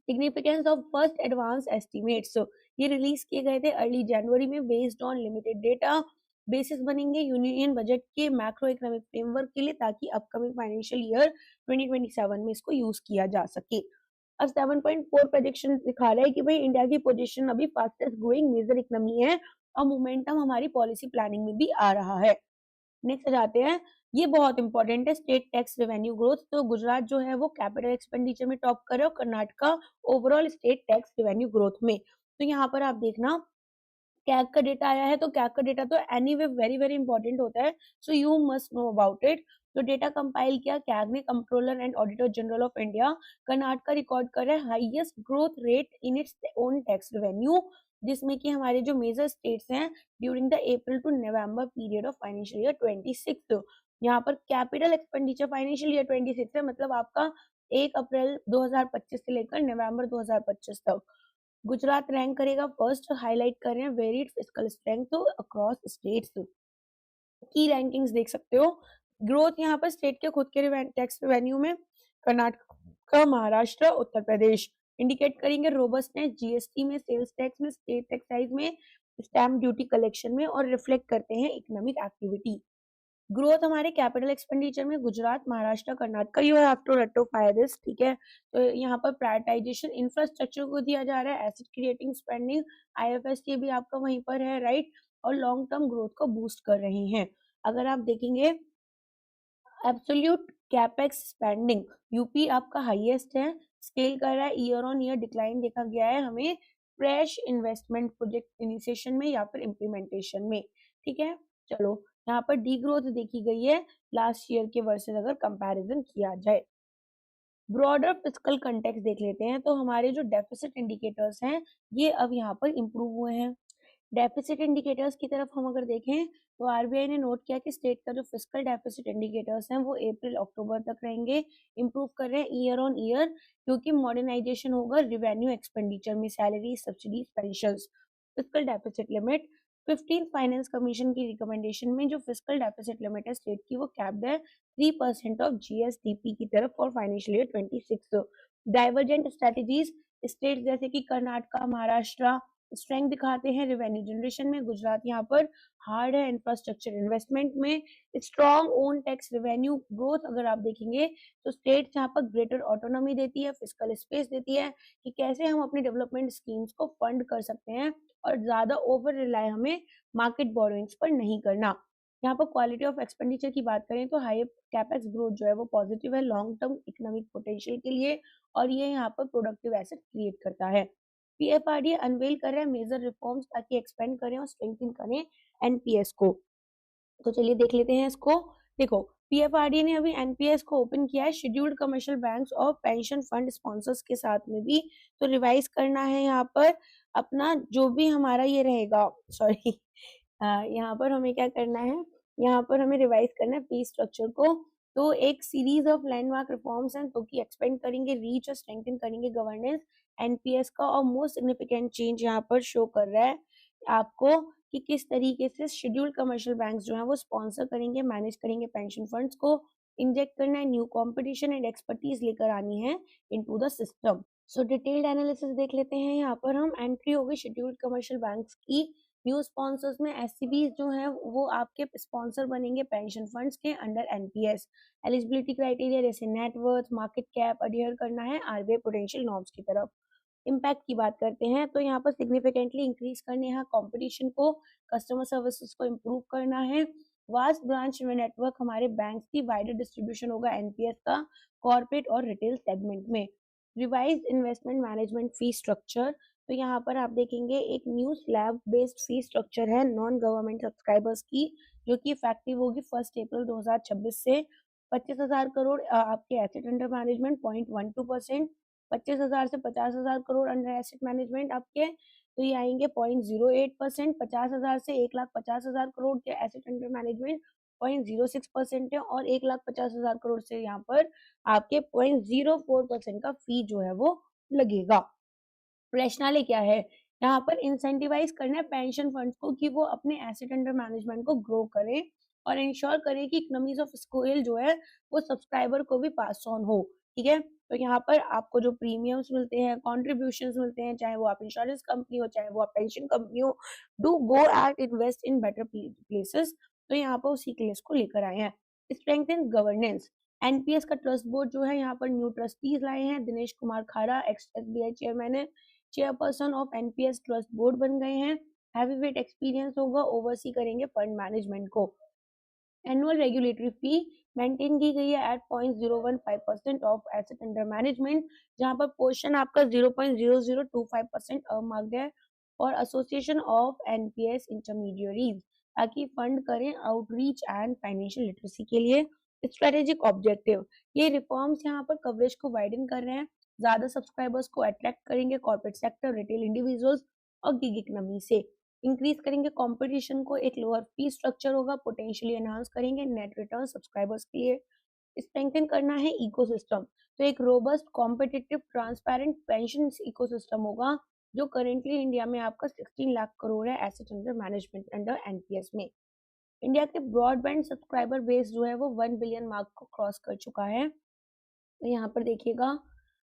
Significance of first advance estimates, ये रिलीज किए गए थे अर्ली जनवरी में based on limited data. Basis बनेंगे यूनियन बजट के मैक्रो इकोनॉमिक फ्रेमवर्क के लिए, ताकि अपकमिंग फाइनेंशियल ईयर 2027 में इसको यूज किया जा सके। अब 7.4 प्रेडिक्शन दिखा रहा है कि भाई इंडिया की पोजीशन अभी फास्टेस्ट ग्रोइंग मेजर इकोनॉमी है और मोमेंटम हमारी पॉलिसी प्लानिंग में भी आ रहा है। नेक्स्ट जाते हैं, ये बहुत इंपॉर्टेंट है, स्टेट टैक्स रेवेन्यू ग्रोथ। तो गुजरात जो है वो कैपिटल एक्सपेंडिचर में टॉप कर रहा है और Karnataka overall state tax revenue growth में। तो यहाँ पर आप देखना कैग का डेटा आया है, तो कैग का डेटा तो एनीवे वेरी वेरी इंपॉर्टेंट होता है, so you must know about it. तो डेटा कंपाइल किया कैग ने, controller and auditor general of India. Karnataka record कर रहा है highest growth rate in its own tax revenue, जिसमें कि हमारे जो मेजर स्टेट्स हैं during the April to November period of financial year 26। यहाँ पर कैपिटल एक्सपेंडिचर फाइनेंशियल ईयर 26 है, मतलब आपका 1 अप्रैल 2025 से लेकर नवंबर 2025 तक। गुजरात रैंक करेगा फर्स्ट, हाईलाइट कर रहे हैं varied fiscal strength across states. की रैंकिंग्स देख सकते हो। ग्रोथ यहाँ पर स्टेट के खुद के टैक्स रेवेन्यू में कर्नाटक, महाराष्ट्र, उत्तर प्रदेश इंडिकेट करेंगे रोबस्टनेस जीएसटी में, सेल्स टैक्स में, स्टेट एक्साइज में, स्टैम्प ड्यूटी कलेक्शन में, और रिफ्लेक्ट करते हैं इकोनॉमिक एक्टिविटी। ग्रोथ हमारे कैपिटल एक्सपेंडिचर में Gujarat, Maharashtra, Karnataka, you have to rectify this, ठीक है। तो यहाँ पर प्रायोरिटाइजेशन इंफ्रास्ट्रक्चर को दिया जा रहा है, एसेट क्रिएटिंग स्पेंडिंग, आईएफएससी भी आपका वहीं पर है, राइट, और लॉन्ग टर्म ग्रोथ को बूस्ट कर रहे हैं। अगर आप देखेंगे एब्सोल्यूट कैपेक्स स्पेंडिंग, यूपी आपका हाईएस्ट है, स्केल कर रहा है, ईयर ऑन ईयर डिक्लाइन देखा गया है हमें फ्रेश इन्वेस्टमेंट प्रोजेक्ट इनिशिएशन में या फिर इम्प्लीमेंटेशन में, ठीक है। चलो यहाँ पर डी ग्रोथ देखी गई है लास्ट ईयर के वर्सेस अगर कंपैरिजन किया जाए। ब्रॉडर फिस्कल कंटेक्स्ट देख लेते हैं, तो हमारे जो डेफिसिट इंडिकेटर्स हैं ये अब यहाँ पर इंप्रूव हुए हैं। डेफिसिट इंडिकेटर्स की तरफ हम अगर देखें तो आरबीआई ने नोट किया कि स्टेट का जो फिस्कल डेफिसिट इंडिकेटर्स हैं वो अप्रैल अक्टूबर तक रहेंगे, इंप्रूव कर रहे हैं ईयर ऑन ईयर, क्योंकि मॉडर्नाइजेशन होगा रिवेन्यू एक्सपेंडिचर में, salary, subsidies, pensions. Fiscal deficit limit 15 finance commission की रिकमेंडेशन में जो फिस्कल डेफिसिट लिमिट है स्टेट की वो कैप्ड है 3% ऑफ जीएसडीपी की तरफ for financial year 26। Divergent strategies, state जैसे कि कर्नाटका, महाराष्ट्र स्ट्रेंथ दिखाते हैं रेवेन्यू जनरेशन में, गुजरात यहाँ पर हार्ड है इंफ्रास्ट्रक्चर इन्वेस्टमेंट में। Strong own tax revenue growth अगर आप देखेंगे तो स्टेट यहाँ पर ग्रेटर ऑटोनॉमी देती है, फिस्कल स्पेस देती है कि कैसे हम अपनी डेवलपमेंट स्कीम्स को फंड कर सकते हैं और ज्यादा ओवर रिलाय हमें मार्केट बोरोइंग्स पर नहीं करना। यहाँ पर क्वालिटी ऑफ एक्सपेंडिचर की बात करें तो हाई कैपेक्स ग्रोथ जो है वो पॉजिटिव है लॉन्ग टर्म इकोनॉमिक पोटेंशियल के लिए, और ये यहाँ पर प्रोडक्टिव एसेट क्रिएट करता है। पीएफआरडीए अनवेल कर रहा है मेजर रिफॉर्म्स ताकि एक्सपेंड करें और स्ट्रेंथन करें एनपीएस को। तो चलिए देख लेते हैं इसको। देखो पीएफआरडीए ने अभी एनपीएस को ओपन किया है शेड्यूल्ड कमर्शियल बैंक्स और पेंशन फंड स्पॉन्सर्स के साथ में भी। तो रिवाइज करना है यहाँ पर अपना जो भी हमारा ये रहेगा, सॉरी यहाँ पर हमें क्या करना है, यहाँ पर हमें रिवाइज करना है फी स्ट्रक्चर को। तो एक सीरीज ऑफ लैंडमार्क रिफॉर्म्स हैं तो कि एक्सपेंड करेंगे रीच और स्ट्रेंथन करेंगे गवर्नेंस एनपीएस का, और मोस्ट सिग्निफिकेंट चेंज यहाँ पर शो कर रहा है आपको कि किस तरीके से शेड्यूल्ड कमर्शियल बैंक्स जो है वो स्पॉन्सर करेंगे, मैनेज करेंगे पेंशन फंड्स को, इंजेक्ट करना है न्यू कंपटीशन एंड एक्सपर्टीज लेकर आनी है into the system. So detailed analysis देख लेते हैं। यहाँ पर हम एंट्री हो गई शेड्यूल्ड कमर्शियल बैंक्स की। न्यू स्पॉन्सर्स में एससीबीज जो है वो आपके स्पॉन्सर बनेंगे पेंशन फंड्स के अंडर एनपीएस। एलिजिबिलिटी क्राइटेरिया जैसे नेटवर्थ, मार्केट कैप अडियर करना है आरबीआई पोटेंशियल नॉर्म्स की तरफ। इम्पैक्ट की बात करते हैं तो यहाँ पर सिग्निफिकेंटली इंक्रीज करने हैं कंपटीशन को, कस्टमर सर्विसेज को इम्प्रूव करना है, वास्ट ब्रांच नेटवर्क हमारे बैंक की वाइडर डिस्ट्रीब्यूशन होगा एनपीएस का कॉर्पोरेट और रिटेल सेगमेंट में। Revise investment management fee structure, तो यहाँ पर आप देखेंगे एक new slab based fee structure है नॉन गवर्नमेंट सब्सक्राइबर्स की, जो कि इफेक्टिव होगी 1 अप्रैल 2026 से। 25,000 करोड़ आपके एसेट अंडर मैनेजमेंट 0.12%, 25,000 से 50,000 करोड़ अंडर एसेट मैनेजमेंट आपके तो ये आएंगे 0.08%, 50,000 से 1,50,000 करोड़ के एसेट अंडर मैनेजमेंट 0.06% है, और 1,50,000 करोड़ से यहाँ पर आपके 0.04% का फी जो है वो लगेगा। रैशनले क्या है, यहाँ पर इंसेंटिवाइज करना है पेंशन फंड्स को कि वो अपने एसेट अंडर मैनेजमेंट को ग्रो करें और इंश्योर करें कि इकोनॉमीज ऑफ स्केल जो है वो सब्सक्राइबर को भी पास ऑन हो। ठीक है, तो यहाँ पर आपको जो प्रीमियम्स मिलते हैं, कॉन्ट्रीब्यूशन मिलते हैं, चाहे वो आप इंश्योरेंस कंपनी हो चाहे वो आप पेंशन कंपनी हो, do go at invest in better places. तो यहाँ पर उसी के लिए इसको लेकर आए हैं। स्ट्रेंथन गवर्नेंस, एनपीएस का ट्रस्ट बोर्ड जो है यहाँ पर न्यू ट्रस्टीज लाए हैं, Dinesh Kumar Khara ex SBI chairman है, chairperson of NPS trust board बन गए हैं। हैवी वेट एक्सपीरियंस होगा, ओवरसी करेंगे फंड मैनेजमेंट को। एनुअल रेगुलेटरी फी मेंटेन की गई है at 0.015% of asset under management, जहां पर पोर्शन आपका 0.0025% मार्क्ड है, और एसोसिएशन ऑफ एनपीएस इंटरमीडियरीज, ताकि फंड करें आउटरीच एंड फाइनेंशियल लिटरेसी के लिए। स्ट्रेटेजिक ऑब्जेक्टिव, ये रिफॉर्म्स यहाँ पर कवरेज को वाइडन कर रहे हैं, ज्यादा सब्सक्राइबर्स को अट्रैक्ट करेंगे कॉर्पोरेट सेक्टर, रिटेल इंडिविजुअल्स और गिग इकोनॉमी से। इंक्रीज करेंगे कंपटीशन को, एक लोअर फी स्ट्रक्चर होगा, पोटेंशियली एनहांस करेंगे नेट रिटर्न सब्सक्राइबर्स के लिए। स्ट्रेंथन करना है इकोसिस्टम, तो एक robust competitive transparent pension ecosystem होगा, जो करेंटली इंडिया में आपका 16 लाख करोड़ है asset under management under NPS में। इंडिया के ब्रॉडबैंड सब्सक्राइबर बेस जो है वो 1 बिलियन मार्क को क्रॉस कर चुका है। तो यहाँ पर देखिएगा,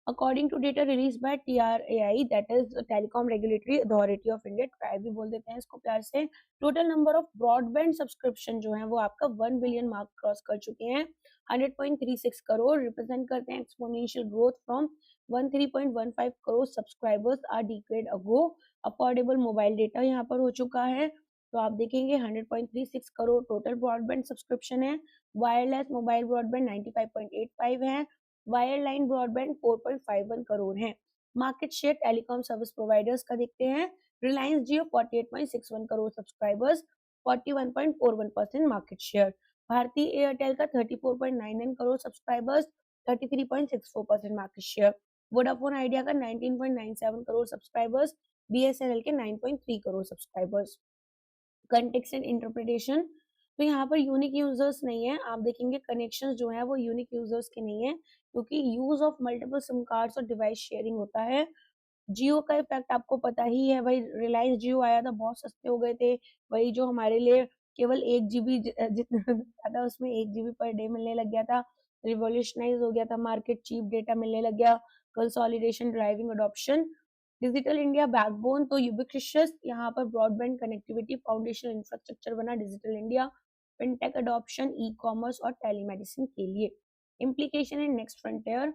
according to data release by TRAI, that is telecom regulatory authority of India, TRAI भी बोल देते हैं इसको प्यार से, total number of broadband subscription जो है वो आपका 1 बिलियन मार्क क्रॉस कर चुके हैं। 100.36 करोड़ रिप्रेजेंट करते हैं exponential growth from 13.15 crore subscribers a decade ago. Affordable mobile data यहाँ पर हो चुका है, तो आप देखेंगे 100.36 करोड़ टोटल ब्रॉडबैंड सब्सक्रिप्शन है। वायरलेस मोबाइल ब्रॉडबैंड 95.85 है, वायरलाइन ब्रॉडबैंड 4.51 करोड़ है। Market share telecom service providers का देखते हैं, Reliance Jio 48.61 crore subscribers, 41.41% market share. Bharti Airtel का 34.99 crore subscribers, 33.64% market share. Vodafone Idea का 19.97 करोड़ सब्सक्राइबर्स, बीएसएनएल के 9.3 crore subscribers. Context and interpretation, तो यहाँ पर यूनिक यूजर्स नहीं है, आप देखेंगे कनेक्शंस जो है वो यूनिक यूजर्स के नहीं है, क्योंकि use of multiple SIM cards और डिवाइस शेयरिंग होता है। जियो का इफेक्ट आपको पता ही है भाई, रिलायंस जियो आया था बहुत सस्ते हो गए थे, वही जो हमारे लिए केवल 1 GB जितना था उसमें 1 GB पर डे मिलने लग गया था, रिवोल्यूशनाइज हो गया था मार्केट, चीप डेटा मिलने लग गया, consolidation driving adoption. Digital India backbone तो यूबिक्विशियस, यहाँ पर ब्रॉडबैंड कनेक्टिविटी फाउंडेशन इंफ्रास्ट्रक्चर बना digital India, fintech adoption, e commerce और टेलीमेडिसिन के लिए। इम्प्लीकेशन इन नेक्स्ट फ्रंटियर,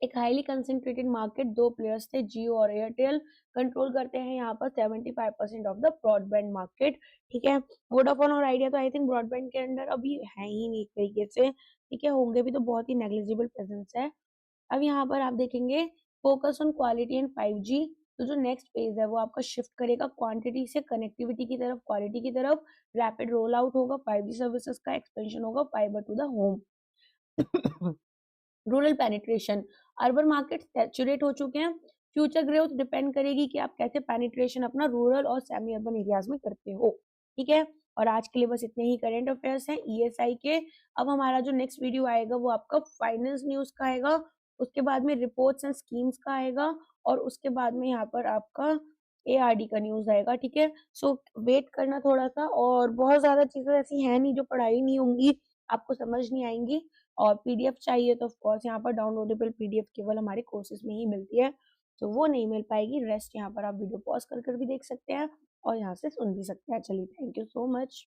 एक हाईली कंसेंट्रेटेड मार्केट, 2 प्लेयर्स थे जियो और एयरटेल, कंट्रोल करते हैं यहाँ पर 75% ऑफ द ब्रॉडबैंड मार्केट। ठीक है, वोडाफोन और आइडिया तो आई थिंक ब्रॉडबैंड के अंदर अभी है ही नहीं एक तरीके से, ठीक है, होंगे भी तो बहुत ही नेग्लिजिबल प्रेजेंस है। अब यहाँ पर आप देखेंगे focus on quality and 5G, तो जो नेक्स्ट फेज है वो आपका शिफ्ट करेगा क्वांटिटी से कनेक्टिविटी की तरफ, क्वालिटी की तरफ, रैपिड रोल आउट होगा, 5G सर्विसेज का एक्सपेंशन होगा, fibre to the home. Rural penetration, urban market saturate हो चुके हैं, फ्यूचर ग्रोथ डिपेंड करेगी कि आप कैसे पेनिट्रेशन अपना रूरल और सेमी अर्बन एरियाज में करते हो। ठीक है, और आज के लिए बस इतने ही करंट अफेयर्स हैं ईएसआई के। अब हमारा जो नेक्स्ट वीडियो आएगा वो आपका फाइनेंस न्यूज का आएगा, उसके बाद में रिपोर्ट्स एंड स्कीम्स का आएगा, और उसके बाद में यहाँ पर आपका एआरडी का न्यूज आएगा। ठीक है, सो वेट करना थोड़ा सा, और बहुत ज्यादा चीजें ऐसी हैं नहीं जो पढ़ाई नहीं होंगी, आपको समझ नहीं आएंगी। और पीडीएफ चाहिए तो ऑफ कोर्स यहाँ पर डाउनलोडेबल पीडीएफ केवल हमारे कोर्सेज में ही मिलती है, तो वो नहीं मिल पाएगी। रेस्ट यहाँ पर आप वीडियो पॉज कर भी देख सकते हैं और यहाँ से सुन भी सकते हैं। चलिए, थैंक यू सो मच।